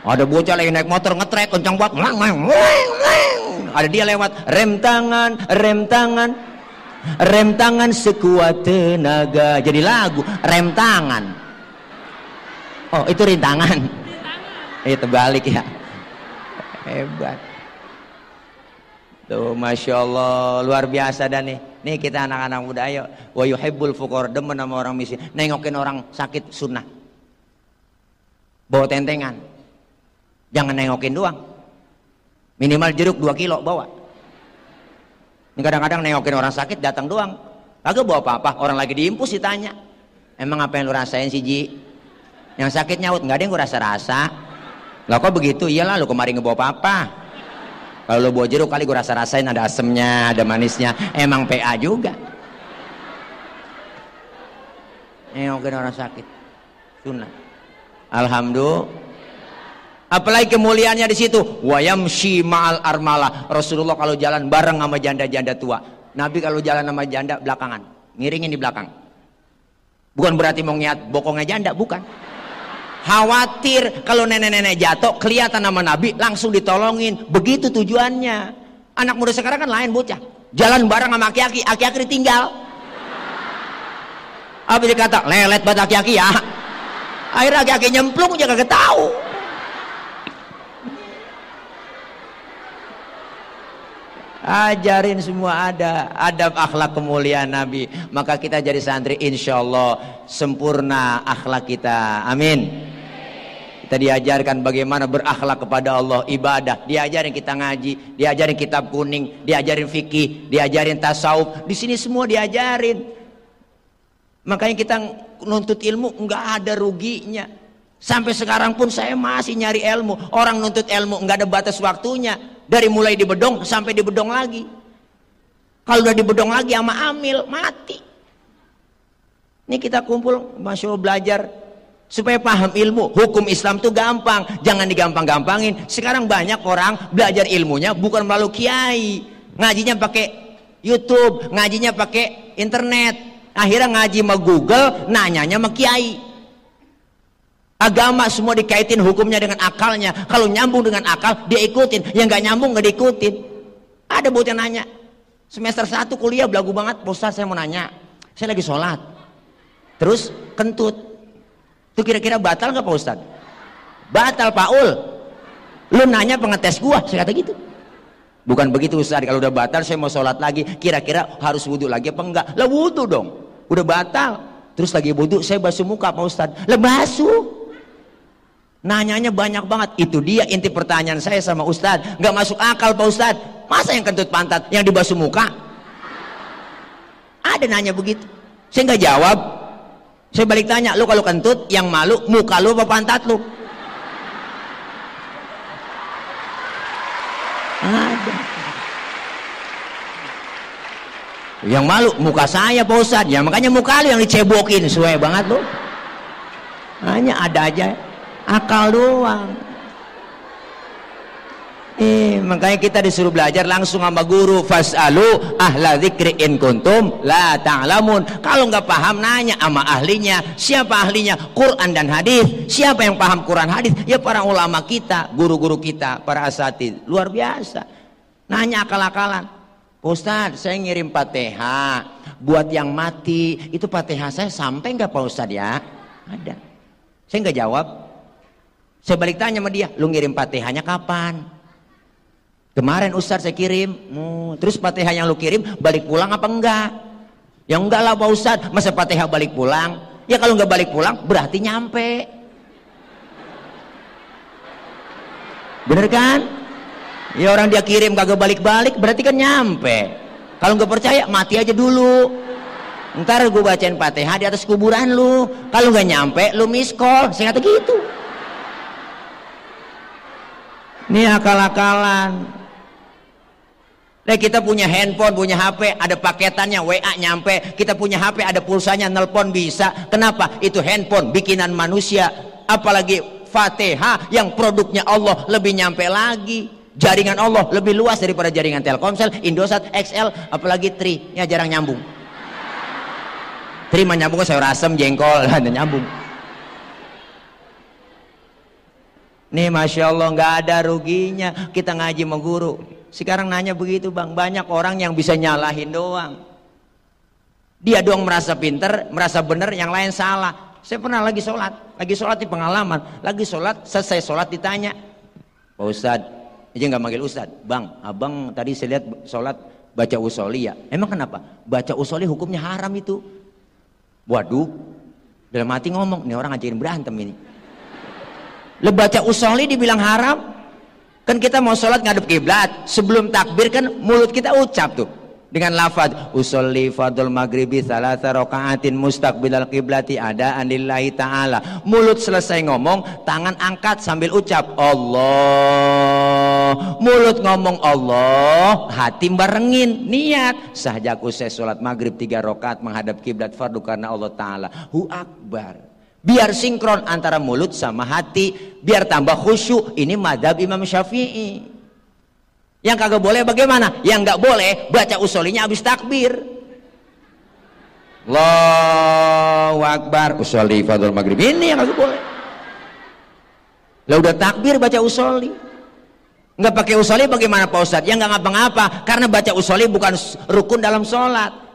Ada bocah lagi naik motor ngetrek kencang banget, ada dia lewat, rem tangan, rem tangan. Rem tangan sekuat tenaga. Jadi lagu, rem tangan. Oh itu rintangan. Itu balik ya. Hebat. Tuh Masya Allah, luar biasa dan nih kita anak-anak muda, ayo. Wa yuhibbul fuqara, demen sama orang miskin. Nengokin orang sakit sunnah. Bawa tentengan. Jangan nengokin doang. Minimal jeruk 2 kilo bawa. Ini kadang-kadang nengokin orang sakit datang doang, kagak bawa apa-apa. Orang lagi diimpus ditanya, emang apa yang lu rasain sih Ji? Yang sakit nyaut, nggak ada yang gue rasa-rasa. Lah kok begitu? Iyalah lu kemarin ngebawa apa-apa. Kalau lu bawa jeruk kali gue rasa-rasain, ada asemnya, ada manisnya. Emang PA juga. Nengokin orang sakit, sunnah. Alhamdulillah. Apalagi kemuliaannya di situ. Wayamshi ma'al armalah. Rasulullah kalau jalan bareng sama janda-janda tua. Nabi kalau jalan sama janda belakangan, ngiringin di belakang. Bukan berarti mau ngiat bokongnya janda, bukan. Khawatir kalau nenek-nenek jatuh kelihatan nama Nabi, langsung ditolongin. Begitu tujuannya. Anak muda sekarang kan lain, bocah. Jalan bareng sama aki-aki, aki-aki ditinggal. Apa dia kata? Lelet banget aki-aki ya. Akhirnya aki-aki nyemplung juga kagak tahu. Ajarin semua ada adab akhlak kemuliaan Nabi, maka kita jadi santri insya Allah sempurna akhlak kita, amin. Kita diajarkan bagaimana berakhlak kepada Allah, ibadah, diajarin kita ngaji, diajarin kitab kuning, diajarin fikih, diajarin tasawuf, di sini semua diajarin. Makanya kita nuntut ilmu nggak ada ruginya. Sampai sekarang pun saya masih nyari ilmu. Orang nuntut ilmu nggak ada batas waktunya. Dari mulai di bedong sampai di bedong lagi. Kalau udah di bedong lagi sama amil mati. Ini kita kumpul, Masya Allah, belajar supaya paham ilmu. Hukum Islam tuh gampang, jangan digampang-gampangin. Sekarang banyak orang belajar ilmunya bukan melalui kiai, ngajinya pakai YouTube, ngajinya pakai internet. Akhirnya ngaji sama Google, nanyanya sama kiai. Agama semua dikaitin hukumnya dengan akalnya. Kalau nyambung dengan akal dia ikutin, yang nggak nyambung nggak diikutin. Ada bocah nanya, semester 1 kuliah belagu banget, Pak Ustadz saya mau nanya, saya lagi sholat terus kentut, itu kira-kira batal nggak Pak Ustadz? Batal Pak Ul, lu nanya pengetes gua, saya kata gitu. Bukan begitu Ustadz, kalau udah batal saya mau sholat lagi, kira-kira harus wudhu lagi apa enggak? Lah wudhu dong, udah batal terus lagi wudhu saya basuh muka Pak Ustadz, lah basuh. Nanyanya banyak banget. Itu dia inti pertanyaan saya sama Ustadz. Nggak masuk akal Pak Ustadz, masa yang kentut pantat yang dibasuh muka? Ada nanya begitu, saya nggak jawab. Saya balik tanya, lu kalau kentut yang malu muka lu apa pantat lu? Ada yang malu muka saya Pak Ustadz, ya makanya muka lu yang dicebokin, sesuai banget lu. Hanya ada aja akal doang. Makanya kita disuruh belajar langsung sama guru. Fas'alu ahla dzikri in kuntum la ta'lamun. Kalau nggak paham nanya sama ahlinya. Siapa ahlinya? Quran dan hadis. Siapa yang paham Quran hadis? Ya para ulama kita, guru-guru kita, para asatidz. Luar biasa. Nanya akal-akalan. Pak Ustadz, saya ngirim Fatihah buat yang mati. Itu Fatihah saya sampai nggak Pak Ustadz ya? Ada. Saya nggak jawab. Saya balik tanya sama dia, lu ngirim Fatihahnya kapan? Kemarin Ustadz saya kirim. Terus Fatihah yang lu kirim balik pulang apa enggak? Ya enggak lah Pak Ustadz, masa Fatihah balik pulang? Ya kalau nggak balik pulang berarti nyampe. Bener kan? Ya orang dia kirim kagak balik-balik berarti kan nyampe. Kalau nggak percaya mati aja dulu. Ntar gue bacain Fatihah di atas kuburan lu. Kalau nggak nyampe lu miss call. Saya kata gitu. Ini akal-akalan. Nah, kita punya handphone, punya HP, ada paketannya, WA nyampe. Kita punya HP, ada pulsanya, nelpon bisa. Kenapa? Itu handphone bikinan manusia. Apalagi Fatihah yang produknya Allah lebih nyampe lagi. Jaringan Allah lebih luas daripada jaringan Telkomsel, Indosat, XL, apalagi Tri. Ya jarang nyambung. Tri mah nyambung ke sayur asem, jengkol, ada nyambung. Nih Masya Allah nggak ada ruginya kita ngaji sama guru. Sekarang nanya begitu bang, banyak orang yang bisa nyalahin doang. Dia doang merasa pinter, merasa bener, yang lain salah. Saya pernah lagi sholat di pengalaman, lagi sholat, selesai sholat ditanya, Pak Ustadz, aja nggak manggil Ustadz, bang, abang tadi saya lihat sholat baca usoli ya, emang kenapa? Baca usoli hukumnya haram itu. Waduh, dalam hati ngomong, nih orang ngajarin berantem ini. Lo baca usoli dibilang haram? Kan kita mau sholat ngadep kiblat, sebelum takbir kan mulut kita ucap tuh dengan lafaz usolli fardul maghribi salasa rakaatin mustaqbilal kiblati adaan lillahi ta'ala. Mulut selesai ngomong, tangan angkat sambil ucap Allah. Mulut ngomong Allah, hati barengin niat sahjaku saya sholat maghrib 3 rakaat menghadap kiblat fardu karena Allah Ta'ala. Hu akbar. Biar sinkron antara mulut sama hati, biar tambah khusyuk. Ini mazhab Imam Syafi'i. Yang kagak boleh bagaimana? Yang nggak boleh baca usolinya habis takbir. Allahu Akbar, usoli fardhu maghrib. Ini yang kagak boleh. Lah udah takbir baca usoli. Nggak pakai usoli bagaimana Pak Ustadz? Ya nggak ngapa-ngapa, karena baca usoli bukan rukun dalam sholat.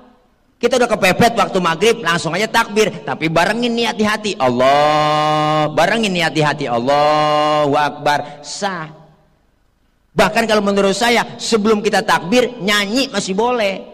Kita udah kepepet waktu maghrib, langsung aja takbir, tapi barengin niat di hati Allah, barengin niat di hati Allahu Akbar, sah. Bahkan kalau menurut saya sebelum kita takbir nyanyi masih boleh.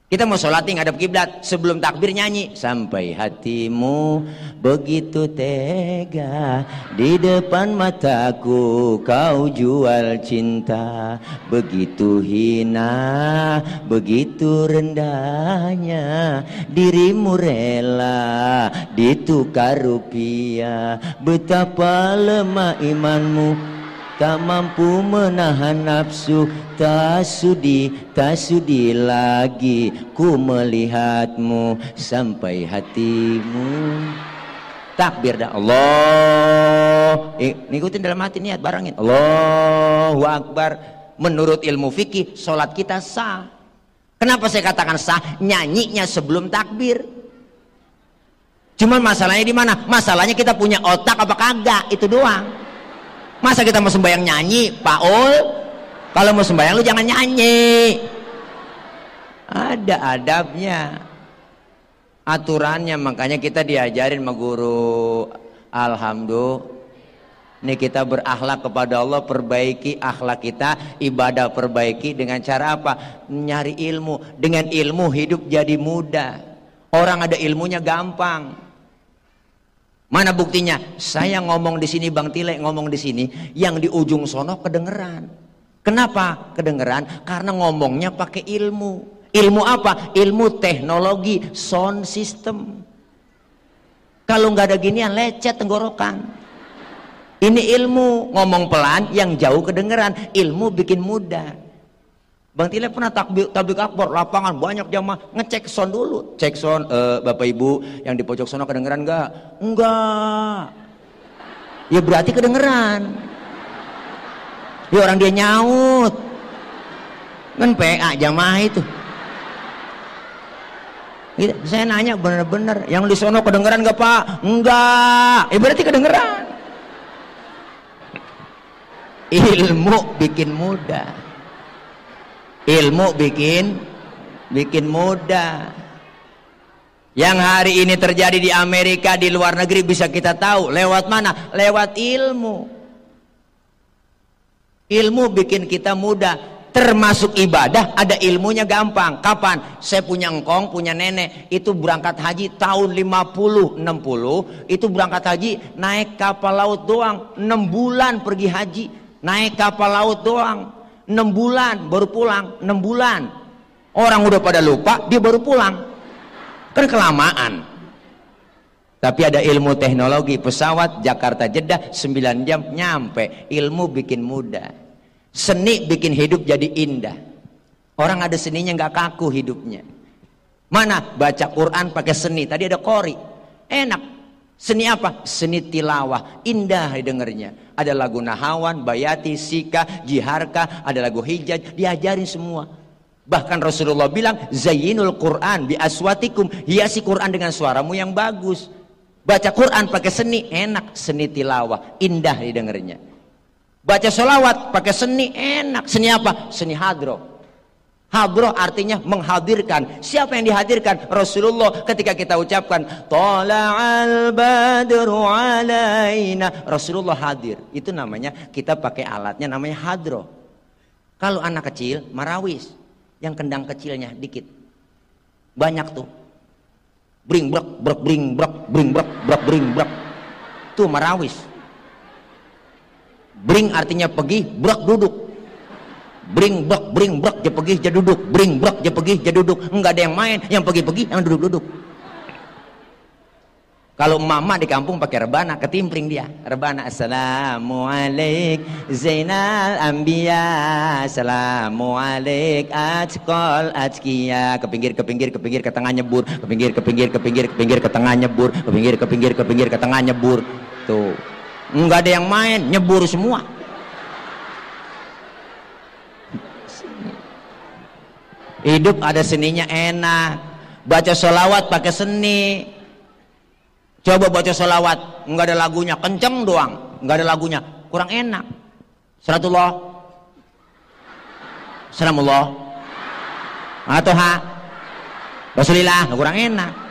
Kita mau sholat nih ngadep kiblat, sebelum takbir nyanyi sampai hatimu begitu tega di depan mataku kau jual cinta, begitu hina begitu rendahnya dirimu rela ditukar rupiah, betapa lemah imanmu tak mampu menahan nafsu, tak sudi lagi ku melihatmu sampai hatimu. Takbir dah Allah. Ngikutin dalam hati niat barengin. Allahu Akbar. Menurut ilmu fikih, sholat kita sah. Kenapa saya katakan sah? Nyanyinya sebelum takbir. Cuman masalahnya di mana? Masalahnya kita punya otak apa kagak? Itu doang. Masa kita mau sembahyang nyanyi, Paul? Kalau mau sembahyang lu jangan nyanyi. Ada adabnya, aturannya. Makanya kita diajarin sama guru. Alhamdulillah. Ini kita berakhlak kepada Allah, perbaiki akhlak kita, ibadah perbaiki dengan cara apa? Nyari ilmu. Dengan ilmu hidup jadi mudah. Orang ada ilmunya gampang. Mana buktinya? Saya ngomong di sini, Bang Tile ngomong di sini, yang di ujung sono kedengeran. Kenapa kedengeran? Karena ngomongnya pakai ilmu. Ilmu apa? Ilmu teknologi, sound system. Kalau nggak ada ginian lecet tenggorokan. Ini ilmu, ngomong pelan yang jauh kedengeran. Ilmu bikin mudah. Bang Tile pernah tablik akbar, lapangan banyak jamaah, ngecek sound dulu, cek sound. Bapak Ibu yang di pojok sono kedengeran nggak? Enggak. Ya berarti kedengeran. Ya orang dia nyaut, kan PA jamaah itu. Gitu. Saya nanya bener-bener, yang di sono kedengeran nggak Pak? Enggak. Ya berarti kedengeran. Ilmu bikin mudah. Ilmu bikin mudah. Yang hari ini terjadi di Amerika, di luar negeri bisa kita tahu lewat mana? Lewat ilmu. Ilmu bikin kita mudah. Termasuk ibadah, ada ilmunya gampang. Kapan? Saya punya engkong, punya nenek, itu berangkat haji tahun 50, 60, itu berangkat haji naik kapal laut doang, 6 bulan pergi haji, naik kapal laut doang, 6 bulan baru pulang, 6 bulan. Orang udah pada lupa, dia baru pulang. Kan kelamaan. Tapi ada ilmu teknologi, pesawat Jakarta Jeddah 9 jam nyampe. Ilmu bikin mudah. Seni bikin hidup jadi indah. Orang ada seninya nggak kaku hidupnya. Mana? Baca Quran pakai seni. Tadi ada qori, enak. Seni apa? Seni tilawah, indah didengarnya. Ada lagu Nahawan, Bayati, Sika, Jiharka, ada lagu Hijaj, diajarin semua. Bahkan Rasulullah bilang, Zayyinul Quran bi aswatikum, hiasi Quran dengan suaramu yang bagus. Baca Quran pakai seni, enak. Seni tilawah, indah didengarnya. Baca sholawat pakai seni, enak. Seni apa? Seni hadroh. Hadroh artinya menghadirkan. Siapa yang dihadirkan? Rasulullah. Ketika kita ucapkan Tala'al badru alaina, Rasulullah hadir. Itu namanya, kita pakai alatnya namanya hadroh. Kalau anak kecil marawis, yang kendang kecilnya dikit, banyak tuh. Bring brek brek bring brek bring brek brek bring brek. Tuh marawis. Bring artinya pergi, brek duduk. Bring brek je pergi je duduk. Bring brek je pergi je duduk. Enggak ada yang main, yang pergi-pergi, yang duduk-duduk. Kalau mama di kampung pakai rebana, ketimpling dia. Rebana, assalamualaikum Zainal Anbiya, assalamualaikum atqal atqiya. Ke pinggir ke tengah nyebur, ke pinggir ke tengah nyebur, ke pinggir ke tengah nyebur. Tuh. Enggak ada yang main, nyebur semua. Hidup ada seninya enak. Baca sholawat pakai seni. Coba baca sholawat, enggak ada lagunya, kenceng doang, enggak ada lagunya, kurang enak. Salatullah, salamullah, atau Rasulillah, kurang enak.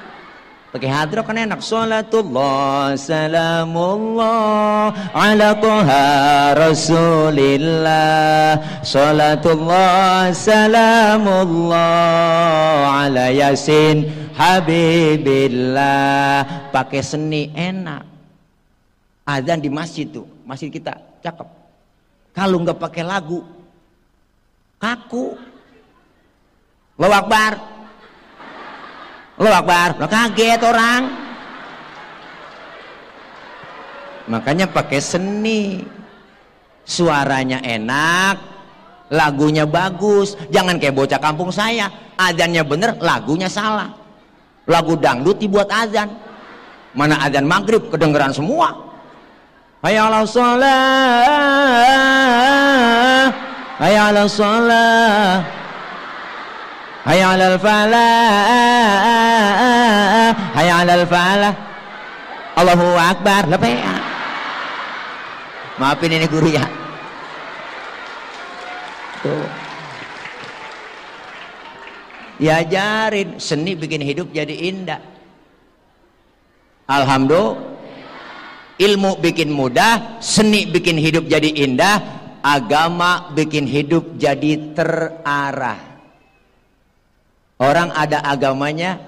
Pakai hadroh kan enak. Salatullah salamullah ala toha rasulillah. Salatullah salamullah ala yasin habibillah. Pakai seni enak. Azan di masjid tuh, masjid kita cakep. Kalau nggak pakai lagu kaku. Allahu Akbar, Allahu Akbar, lo kaget orang. Makanya pakai seni. Suaranya enak, lagunya bagus. Jangan kayak bocah kampung saya, azannya bener, lagunya salah. Lagu dangdut dibuat azan. Mana azan maghrib kedengeran semua. Hayya 'alas shalah, hayya 'alas shalah, hayya 'alal falah, hayya 'alal falah, Allahu Akbar. Lepea. Maafin ini guru ya. Tuh. Diajarin, seni bikin hidup jadi indah. Alhamdulillah. Ilmu bikin mudah, seni bikin hidup jadi indah, agama bikin hidup jadi terarah. Orang ada agamanya,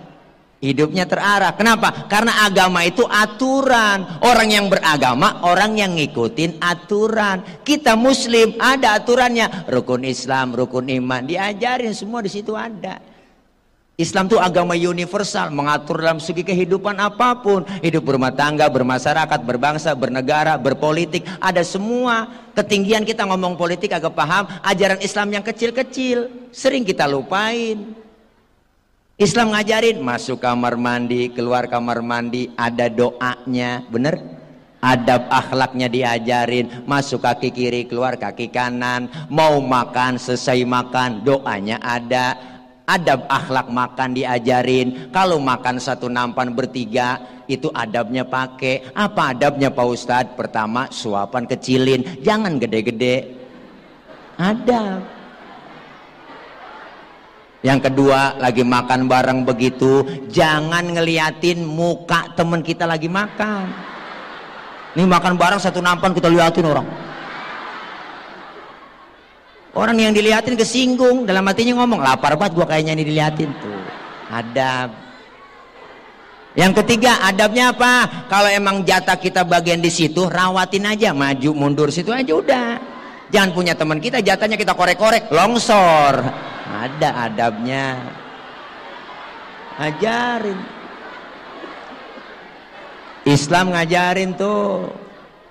hidupnya terarah. Kenapa? Karena agama itu aturan. Orang yang beragama, orang yang ngikutin aturan. Kita muslim, ada aturannya. Rukun Islam, rukun iman, diajarin semua di situ ada. Islam itu agama universal, mengatur dalam segi kehidupan apapun. Hidup berumah tangga, bermasyarakat, berbangsa, bernegara, berpolitik, ada semua. Ketinggian kita ngomong politik agak paham, ajaran Islam yang kecil-kecil sering kita lupain. Islam ngajarin masuk kamar mandi, keluar kamar mandi, ada doanya, bener? Adab akhlaknya diajarin, masuk kaki kiri, keluar kaki kanan, mau makan, selesai makan, doanya ada. Adab akhlak makan diajarin. Kalau makan satu nampan bertiga, itu adabnya pakai. Apa adabnya Pak Ustadz? Pertama, suapan kecilin, jangan gede-gede. Adab. Yang kedua, lagi makan bareng begitu, jangan ngeliatin muka temen kita lagi makan. Ini makan bareng satu nampan kita liatin orang. Orang yang diliatin kesinggung, dalam hatinya ngomong, lapar banget gua kayaknya ini diliatin tuh. Adab. Yang ketiga, adabnya apa? Kalau emang jatah kita bagian di situ, rawatin aja, maju mundur situ aja udah. Jangan punya teman kita jatahnya kita korek-korek, longsor. Ada adabnya. Ajarin. Islam ngajarin tuh.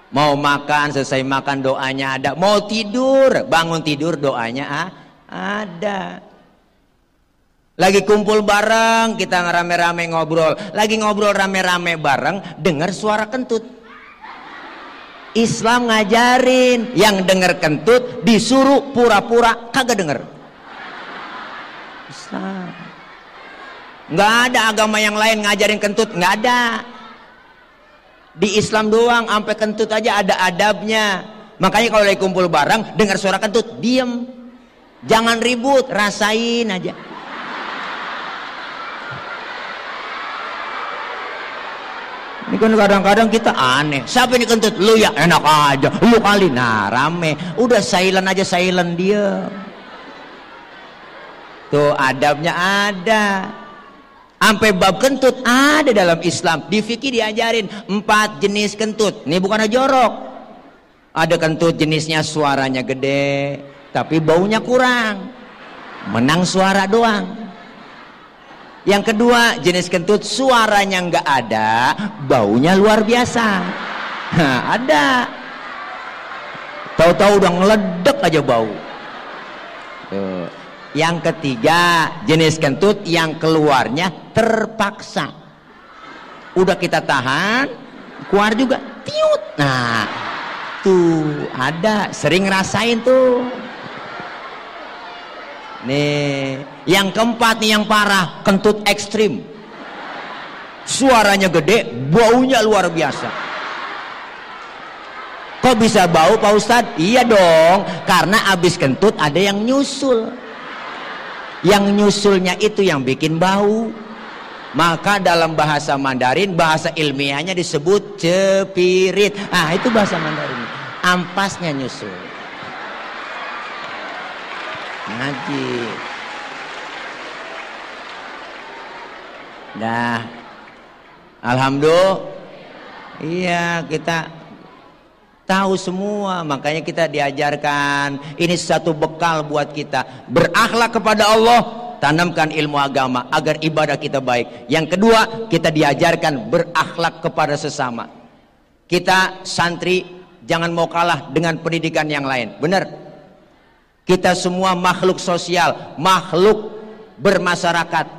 Mau makan, selesai makan doanya ada. Mau tidur, bangun tidur doanya ada. Lagi kumpul bareng, kita rame-rame ngobrol. Lagi ngobrol rame-rame bareng, dengar suara kentut. Islam ngajarin, yang denger kentut disuruh pura-pura kagak denger. Islam. Nggak ada agama yang lain ngajarin kentut, nggak ada. Di Islam doang, sampai kentut aja ada adabnya. Makanya kalau lagi kumpul bareng, dengar suara kentut, diem. Jangan ribut, rasain aja. Ini kan kadang-kadang kita aneh. Siapa ini kentut? Lu ya, enak aja. Lu kali, nah rame. Udah silent aja, silent dia. Tuh adabnya ada. Sampai bab kentut ada dalam Islam. Di fikih diajarin 4 jenis kentut. Ini bukan jorok. Ada kentut jenisnya suaranya gede, tapi baunya kurang. Menang suara doang. Yang kedua, jenis kentut suaranya nggak ada, baunya luar biasa. Nah, ada. Tahu-tahu udah ngeledek aja bau. Tuh. Yang ketiga, jenis kentut yang keluarnya terpaksa. Udah kita tahan, keluar juga, tiut. Nah, tuh ada, sering ngerasain tuh. Nih, yang keempat nih yang parah, kentut ekstrim. Suaranya gede, baunya luar biasa. Kok bisa bau Pak Ustadz? Iya dong, karena abis kentut ada yang nyusul. Yang nyusulnya itu yang bikin bau. Maka dalam bahasa Mandarin, bahasa ilmiahnya disebut cepirit. Ah, itu bahasa Mandarin. Ampasnya nyusul. Ngaji. Nah, alhamdulillah. Iya, kita tahu semua, makanya kita diajarkan. Ini satu bekal buat kita. Berakhlak kepada Allah, tanamkan ilmu agama agar ibadah kita baik. Yang kedua, kita diajarkan berakhlak kepada sesama. Kita santri jangan mau kalah dengan pendidikan yang lain. Benar? Kita semua makhluk sosial, makhluk bermasyarakat.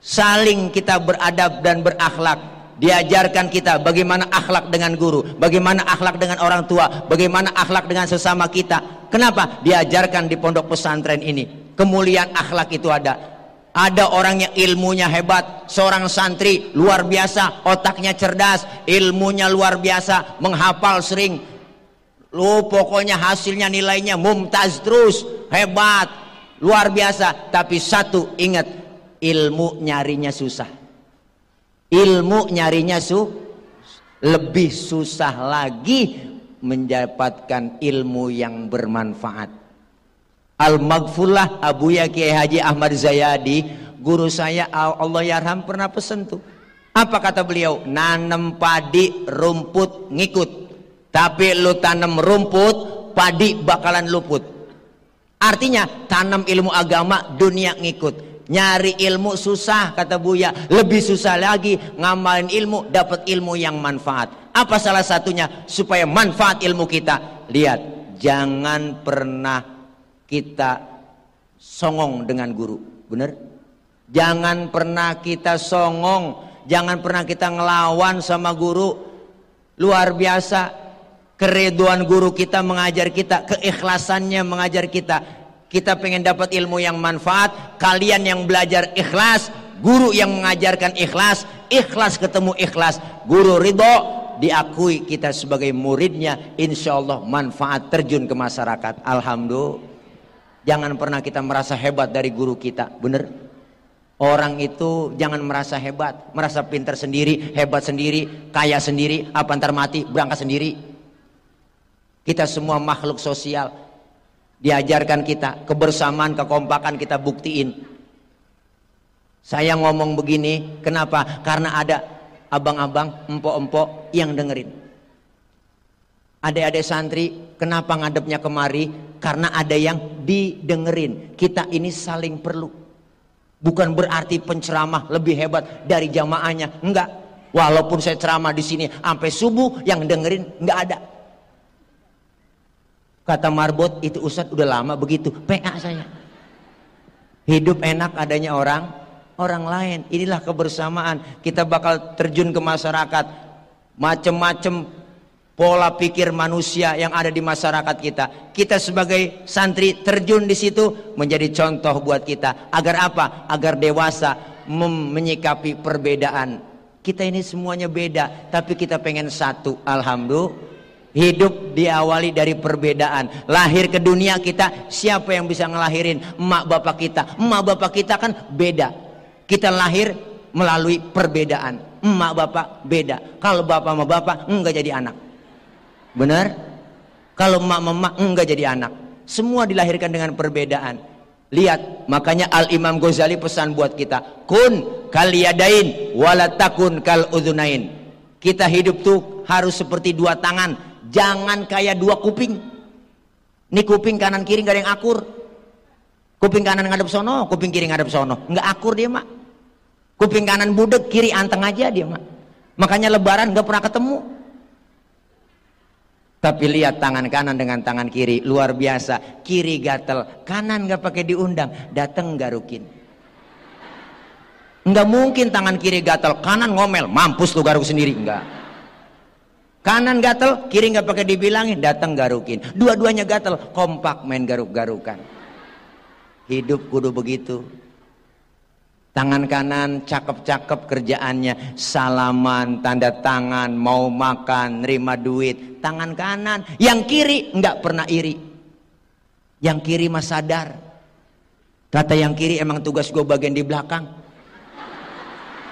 Saling kita beradab dan berakhlak. Diajarkan kita bagaimana akhlak dengan guru, bagaimana akhlak dengan orang tua, bagaimana akhlak dengan sesama kita. Kenapa? Diajarkan di pondok pesantren ini. Kemuliaan akhlak itu ada. Ada orang yang ilmunya hebat, seorang santri luar biasa, otaknya cerdas, ilmunya luar biasa, menghafal sering. Lu pokoknya hasilnya nilainya mumtaz terus, hebat, luar biasa. Tapi satu, ingat, ilmu nyarinya susah. Ilmu nyarinya lebih susah lagi mendapatkan ilmu yang bermanfaat. Al-Maghfurlah Abuya Kiai Haji Ahmad Zayadi, guru saya Allah yarham, pernah pesen tuh. Apa kata beliau? Nanam padi rumput ngikut. Tapi lu tanam rumput, padi bakalan luput. Artinya tanam ilmu agama, dunia ngikut. Nyari ilmu susah, kata Buya. Lebih susah lagi ngamalin ilmu, dapat ilmu yang manfaat. Apa salah satunya supaya manfaat ilmu kita? Lihat, jangan pernah kita songong dengan guru. Bener? Jangan pernah kita songong, jangan pernah kita ngelawan sama guru. Luar biasa. Keriduan guru kita mengajar kita, keikhlasannya mengajar kita. Kita pengen dapat ilmu yang manfaat. Kalian yang belajar ikhlas, guru yang mengajarkan ikhlas, ikhlas ketemu ikhlas, guru ridho, diakui kita sebagai muridnya, insya Allah manfaat terjun ke masyarakat. Alhamdulillah. Jangan pernah kita merasa hebat dari guru kita, bener? Orang itu jangan merasa hebat, merasa pintar sendiri, hebat sendiri, kaya sendiri, apa ntar mati, berangkat sendiri. Kita semua makhluk sosial. Diajarkan kita, kebersamaan, kekompakan kita buktiin. Saya ngomong begini, kenapa? Karena ada abang-abang, empok-empok yang dengerin. Adik-adik santri, kenapa ngadepnya kemari? Karena ada yang didengerin. Kita ini saling perlu. Bukan berarti penceramah lebih hebat dari jamaahnya, enggak. Walaupun saya ceramah di sini sampai subuh, yang dengerin enggak ada. Kata Marbot, itu Ustadz udah lama begitu, PA saya. Hidup enak adanya orang lain. Inilah kebersamaan. Kita bakal terjun ke masyarakat. Macem-macem pola pikir manusia yang ada di masyarakat kita. Kita sebagai santri terjun di situ menjadi contoh buat kita. Agar apa? Agar dewasa menyikapi perbedaan. Kita ini semuanya beda, tapi kita pengen satu. Alhamdulillah. Hidup diawali dari perbedaan. Lahir ke dunia kita, siapa yang bisa ngelahirin? Emak bapak kita. Emak bapak kita kan beda. Kita lahir melalui perbedaan. Emak bapak beda. Kalau bapak sama bapak enggak jadi anak. Benar? Kalau emak sama emak enggak jadi anak. Semua dilahirkan dengan perbedaan. Lihat, makanya Al-Imam Ghazali pesan buat kita, kun kal yadain wala takun kal udhunain. Kita hidup tuh harus seperti dua tangan. Jangan kayak dua kuping. Ini kuping kanan kiri nggak ada yang akur. Kuping kanan ngadep sono, kuping kiri ngadep sono, nggak akur dia mak. Kuping kanan budek, kiri anteng aja dia mak. Makanya lebaran nggak pernah ketemu. Tapi lihat tangan kanan dengan tangan kiri, luar biasa. Kiri gatel, kanan nggak pakai diundang, dateng garukin. Nggak mungkin tangan kiri gatel, kanan ngomel, mampus lu garuk sendiri, enggak. Kanan gatel, kiri nggak pakai dibilangin, datang garukin. Dua-duanya gatel, kompak main garuk-garukan. Hidup kudu begitu. Tangan kanan cakep-cakep kerjaannya, salaman, tanda tangan, mau makan, nerima duit. Tangan kanan, yang kiri nggak pernah iri. Yang kiri mah sadar. Kata yang kiri, emang tugas gue bagian di belakang.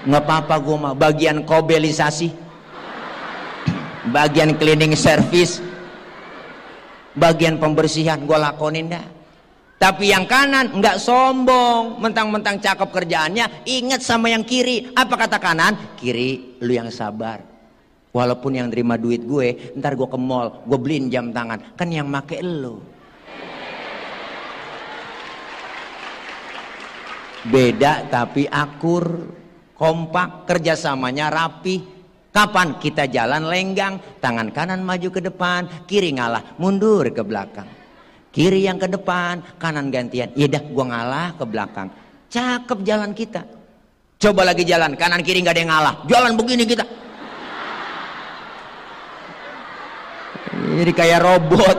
Nggak apa-apa gue mah bagian kobelisasi. Bagian cleaning service, bagian pembersihan gue lakonin dah. Tapi yang kanan nggak sombong, mentang-mentang cakep kerjaannya, ingat sama yang kiri. Apa kata kanan? Kiri, lu yang sabar. Walaupun yang terima duit gue, ntar gue ke mall, gue beliin jam tangan, kan yang make lu. Beda tapi akur, kompak, kerjasamanya rapi. Kapan kita jalan lenggang, tangan kanan maju ke depan, kiri ngalah, mundur ke belakang. Kiri yang ke depan, kanan gantian. Ya dah, gua ngalah ke belakang. Cakep jalan kita. Coba lagi jalan, kanan kiri nggak ada yang ngalah. Jalan begini kita. Jadi kayak robot.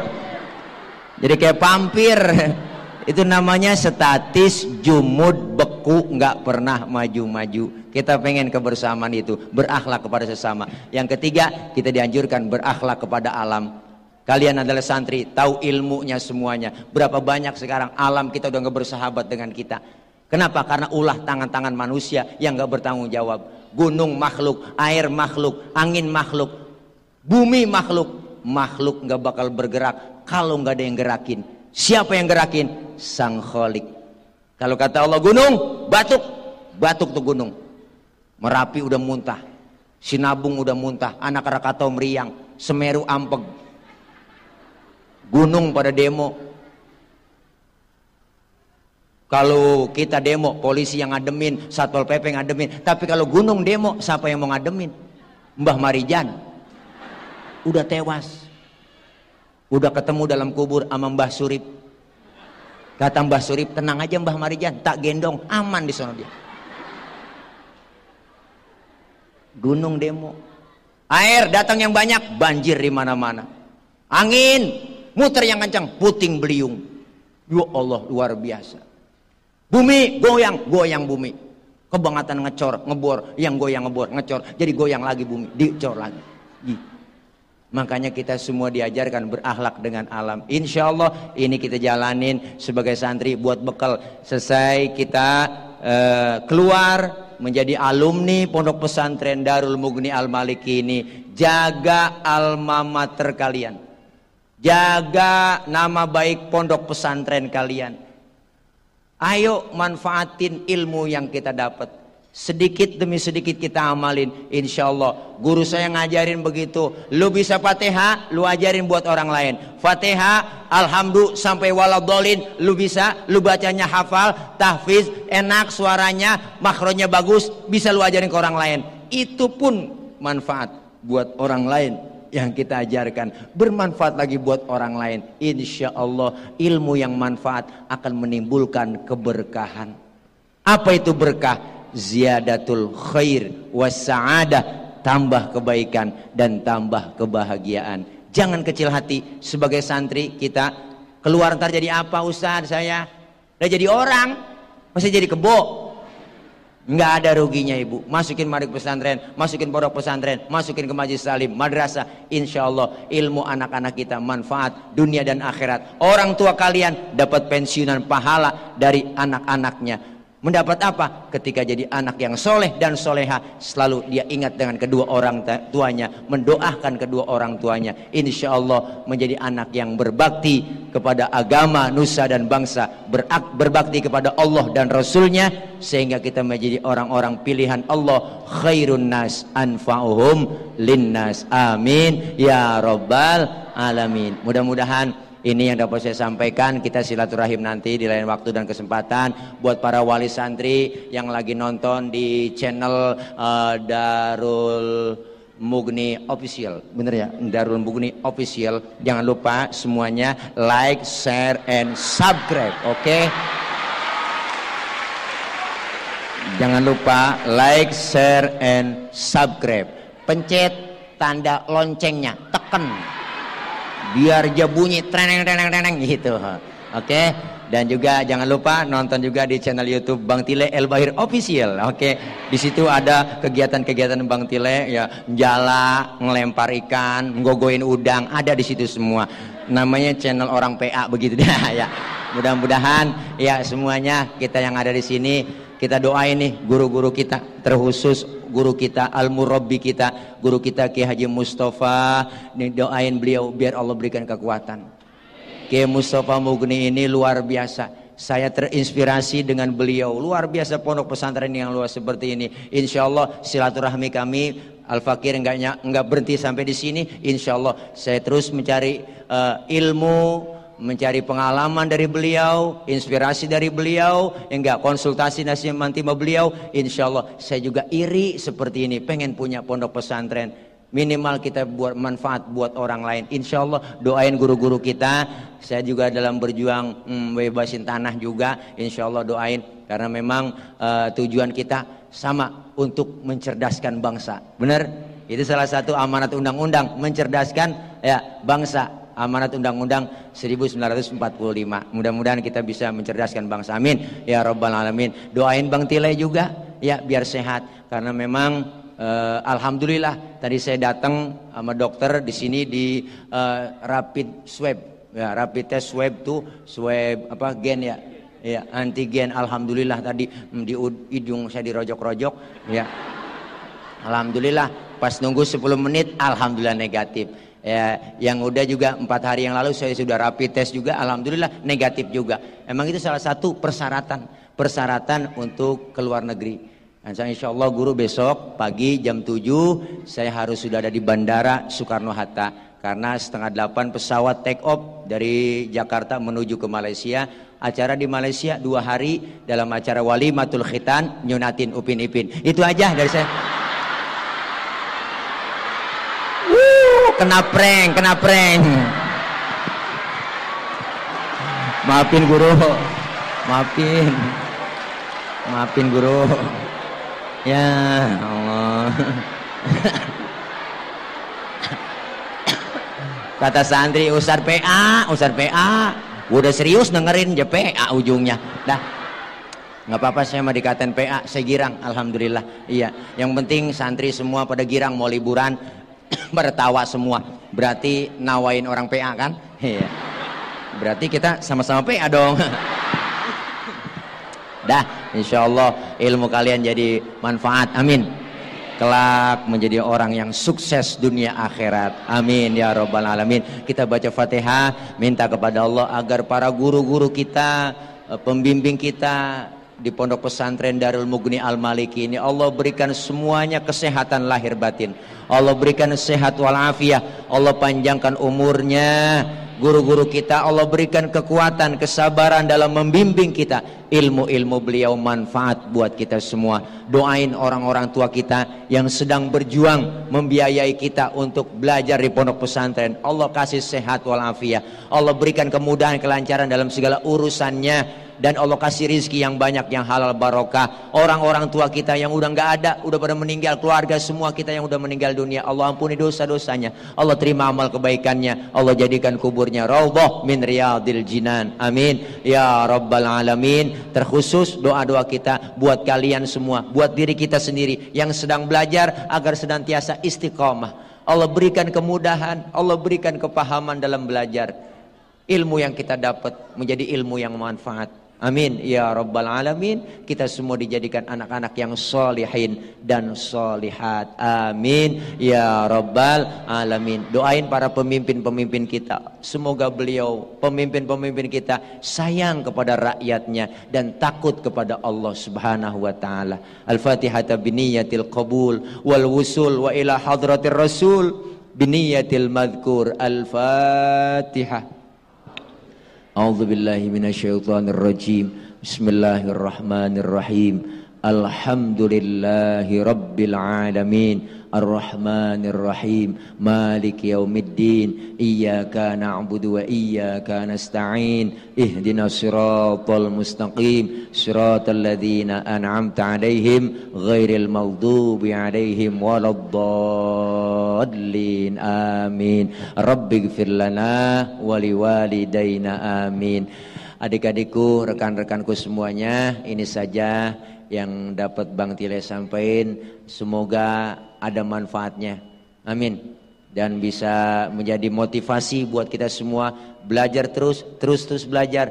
Jadi kayak pampir. Itu namanya statis, jumud, beku, nggak pernah maju-maju. Kita pengen kebersamaan itu, berakhlak kepada sesama. Yang ketiga, kita dianjurkan berakhlak kepada alam. Kalian adalah santri, tahu ilmunya semuanya. Berapa banyak sekarang alam kita udah nggak bersahabat dengan kita. Kenapa? Karena ulah tangan-tangan manusia yang nggak bertanggung jawab. Gunung makhluk, air makhluk, angin makhluk, bumi makhluk. Makhluk nggak bakal bergerak kalau nggak ada yang gerakin. Siapa yang gerakin? Sang Kholik. Kalau kata Allah gunung, batuk, batuk tuh gunung. Merapi udah muntah, Sinabung udah muntah, Anak Krakatau meriang, Semeru ampeg. Gunung pada demo. Kalau kita demo, polisi yang ngademin, Satpol PP ngademin. Tapi kalau gunung demo, siapa yang mau ngademin? Mbah Marijan udah tewas, udah ketemu dalam kubur sama Mbah Surip. Kata Mbah Surip, tenang aja Mbah Marijan, tak gendong, aman di sana dia. Gunung demo, air datang yang banyak, banjir di mana-mana. Angin muter yang kencang, puting beliung. Ya Allah, luar biasa. Bumi goyang, goyang bumi. Kebangatan ngecor, ngebor, yang goyang ngebor, ngecor, jadi goyang lagi bumi, dicor lagi. Makanya kita semua diajarkan berakhlak dengan alam. Insya Allah ini kita jalanin sebagai santri buat bekal. Selesai kita keluar menjadi alumni Pondok Pesantren Darul Mughni Al-Maliki ini. Jaga alma mater kalian. Jaga nama baik pondok pesantren kalian. Ayo manfaatin ilmu yang kita dapat. Sedikit demi sedikit kita amalin. Insya Allah. Guru saya ngajarin begitu. Lu bisa Fatihah, lu ajarin buat orang lain. Fatihah, alhamdulillah sampai waladhdallin, lu bisa, lu bacanya hafal, tahfiz, enak suaranya, makhrajnya bagus, bisa lu ajarin ke orang lain. Itu pun manfaat buat orang lain yang kita ajarkan. Bermanfaat lagi buat orang lain. Insya Allah ilmu yang manfaat akan menimbulkan keberkahan. Apa itu berkah? Ziyadatul khair was sa'adah, tambah kebaikan dan tambah kebahagiaan. Jangan kecil hati. Sebagai santri kita keluar ntar jadi apa Ustaz saya? Udah jadi orang, masih jadi kebo. Nggak ada ruginya ibu. Masukin marik pesantren, masukin pondok pesantren, masukin ke majelis salim, madrasah. Insya Allah ilmu anak-anak kita manfaat dunia dan akhirat. Orang tua kalian dapat pensiunan pahala dari anak-anaknya. Mendapat apa? Ketika jadi anak yang soleh dan soleha, selalu dia ingat dengan kedua orang tuanya, mendoakan kedua orang tuanya. Insya Allah menjadi anak yang berbakti kepada agama, nusa dan bangsa, berbakti kepada Allah dan Rasulnya, sehingga kita menjadi orang-orang pilihan Allah. Khairun nas anfa'uhum linnas. Amin ya rabbal alamin. Mudah-mudahan ini yang dapat saya sampaikan. Kita silaturahim nanti di lain waktu dan kesempatan. Buat para wali santri yang lagi nonton di channel Darul Mughni Official, bener ya, Darul Mughni Official. Jangan lupa semuanya like, share, and subscribe. Oke? Jangan lupa like, share, and subscribe. Pencet tanda loncengnya, tekan biar dia bunyi treneng gitu. Oke? Dan juga jangan lupa nonton juga di channel YouTube Bang Tile El Bahir Official. Oke? Di situ ada kegiatan-kegiatan Bang Tile ya, jala, ngelempar ikan, nggogoin udang, ada di situ semua. Namanya channel orang PA begitu dah ya. Mudah-mudahan ya semuanya kita yang ada di sini kita doain nih guru-guru kita, terkhusus guru kita Al-Murabbi kita, guru kita Kiai Haji Mustafa, nih doain beliau biar Allah berikan kekuatan. Kiai Mustafa Mughni ini luar biasa. Saya terinspirasi dengan beliau, luar biasa pondok pesantren yang luas seperti ini. Insya Allah silaturahmi kami Al-Fakir enggak berhenti sampai di sini. Insya Allah saya terus mencari ilmu, mencari pengalaman dari beliau, inspirasi dari beliau, enggak konsultasi nasihat mantima beliau. Insya Allah saya juga iri seperti ini, pengen punya pondok pesantren. Minimal kita buat manfaat buat orang lain. Insya Allah doain guru-guru kita. Saya juga dalam berjuang bebasin tanah juga. Insya Allah doain, karena memang tujuan kita sama, untuk mencerdaskan bangsa. Benar? Itu salah satu amanat undang-undang, mencerdaskan ya bangsa. Amanat Undang-Undang 1945. Mudah-mudahan kita bisa mencerdaskan bangsa. Amin ya rabbal alamin. Doain Bang Tile juga ya biar sehat, karena memang alhamdulillah tadi saya datang sama dokter di sini di rapid swab ya, rapid test swab tuh swab apa gen ya, ya antigen. Alhamdulillah tadi di hidung saya dirojok-rojok ya, alhamdulillah pas nunggu 10 menit alhamdulillah negatif. Ya, yang udah juga 4 hari yang lalu saya sudah rapid test juga, alhamdulillah negatif juga. Emang itu salah satu persyaratan untuk keluar negeri. Dan saya insya Allah guru besok pagi jam 7 saya harus sudah ada di Bandara Soekarno-Hatta, karena 7:30 pesawat take off dari Jakarta menuju ke Malaysia. Acara di Malaysia 2 hari, dalam acara walimatul khitan nyunatin Upin Ipin. Itu aja dari saya. Kena prank. Maafin guru, maafin guru. Ya Allah. Kata santri Ustaz PA, udah serius dengerin aja PA ujungnya. Dah, nggak apa-apa, saya mah dikatain PA, saya girang, alhamdulillah. Iya, yang penting santri semua pada girang mau liburan. Bertawa semua. Berarti nawain orang PA kan? Iya. Berarti kita sama-sama PA dong. Dah, insya Allah ilmu kalian jadi manfaat. Amin. Kelak menjadi orang yang sukses dunia akhirat. Amin ya rabbal alamin. Kita baca Fatihah, minta kepada Allah agar para guru-guru kita, pembimbing kita di pondok pesantren Darul Mughni Al-Maliki ini, Allah berikan semuanya kesehatan lahir batin. Allah berikan sehat walafiat. Allah panjangkan umurnya. Guru-guru kita Allah berikan kekuatan, kesabaran dalam membimbing kita. Ilmu-ilmu beliau manfaat buat kita semua. Doain orang-orang tua kita yang sedang berjuang membiayai kita untuk belajar di pondok pesantren. Allah kasih sehat walafiat. Allah berikan kemudahan, kelancaran dalam segala urusannya. Dan Allah kasih rizki yang banyak, yang halal barokah. Orang-orang tua kita yang udah nggak ada, udah pada meninggal, keluarga semua kita yang udah meninggal dunia, Allah ampuni dosa-dosanya. Allah terima amal kebaikannya. Allah jadikan kuburnya raudhah min riyadil jinan. Amin ya rabbal alamin. Terkhusus doa-doa kita buat kalian semua, buat diri kita sendiri yang sedang belajar agar senantiasa istiqomah. Allah berikan kemudahan, Allah berikan kepahaman dalam belajar. Ilmu yang kita dapat menjadi ilmu yang manfaat. Amin ya rabbal alamin. Kita semua dijadikan anak-anak yang solihin dan solihat. Amin ya rabbal alamin. Doain para pemimpin-pemimpin kita, semoga beliau, pemimpin-pemimpin kita, sayang kepada rakyatnya dan takut kepada Allah subhanahu wa ta'ala. Al-Fatihah biniyatil qabul wal wusul wa ila hadratir rasul biniyatil madhkur. Al-Fatihah. A'udzu billahi minasyaitonir rajim. Bismillahirrahmanirrahim. Alhamdulillahi rabbil alamin. Ar-Rahmanir Rahim. Maliki yaumiddin. Iyyaka na'budu wa iyyaka nasta'in. Ihdinas siratal mustaqim. Siratal ladzina an'amta 'alaihim ghairil maghdubi 'alaihim waladdallin. Amin. Rabbighfir lana wa liwalidayna. Amin. Adik-adikku, rekan-rekanku semuanya, ini saja yang dapat Bang Tile sampaikan. Semoga ada manfaatnya. Amin. Dan bisa menjadi motivasi buat kita semua belajar terus belajar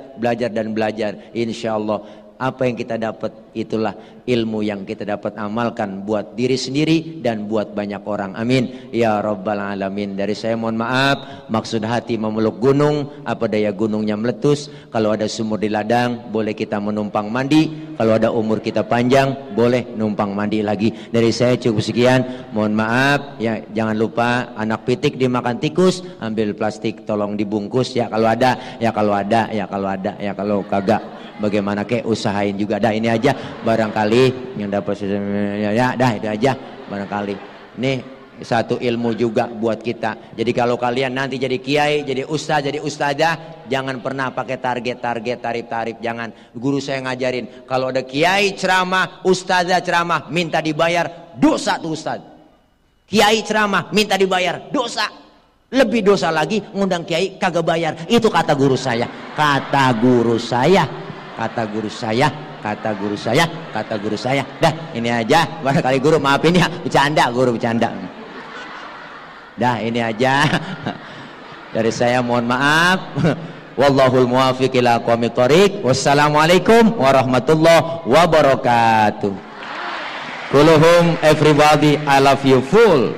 dan belajar. Insya Allah apa yang kita dapat itulah ilmu yang kita dapat amalkan buat diri sendiri dan buat banyak orang. Amin ya rabbal alamin. Dari saya mohon maaf, maksud hati memeluk gunung, apa daya gunungnya meletus. Kalau ada sumur di ladang, boleh kita menumpang mandi. Kalau ada umur kita panjang, boleh numpang mandi lagi. Dari saya cukup sekian, mohon maaf ya. Jangan lupa anak pitik dimakan tikus, ambil plastik tolong dibungkus ya kalau ada, ya kalau ada, ya kalau ada, ya kalau kagak bagaimana kek usahain juga. Dah ini aja barangkali yang dapat ya dah itu aja barangkali. Nih satu ilmu juga buat kita. Jadi kalau kalian nanti jadi kiai, jadi ustaz, jadi ustazah, jangan pernah pakai target-target, tarif-tarif. Jangan. Guru saya ngajarin kalau ada kiai ceramah, ustazah ceramah, minta dibayar, dosa tuh ustaz. Kiai ceramah minta dibayar, dosa. Lebih dosa lagi ngundang kiai kagak bayar. Itu kata guru saya. Kata guru saya. Kata guru saya, kata guru saya, kata guru saya. Dah ini aja, barangkali guru maafin ya, bercanda, guru bercanda. Dah ini aja. Dari saya mohon maaf. Wallahul muwaffiq ila aqwamit thoriq. Wassalamualaikum warahmatullahi wabarakatuh. Kulluhum everybody, I love you full.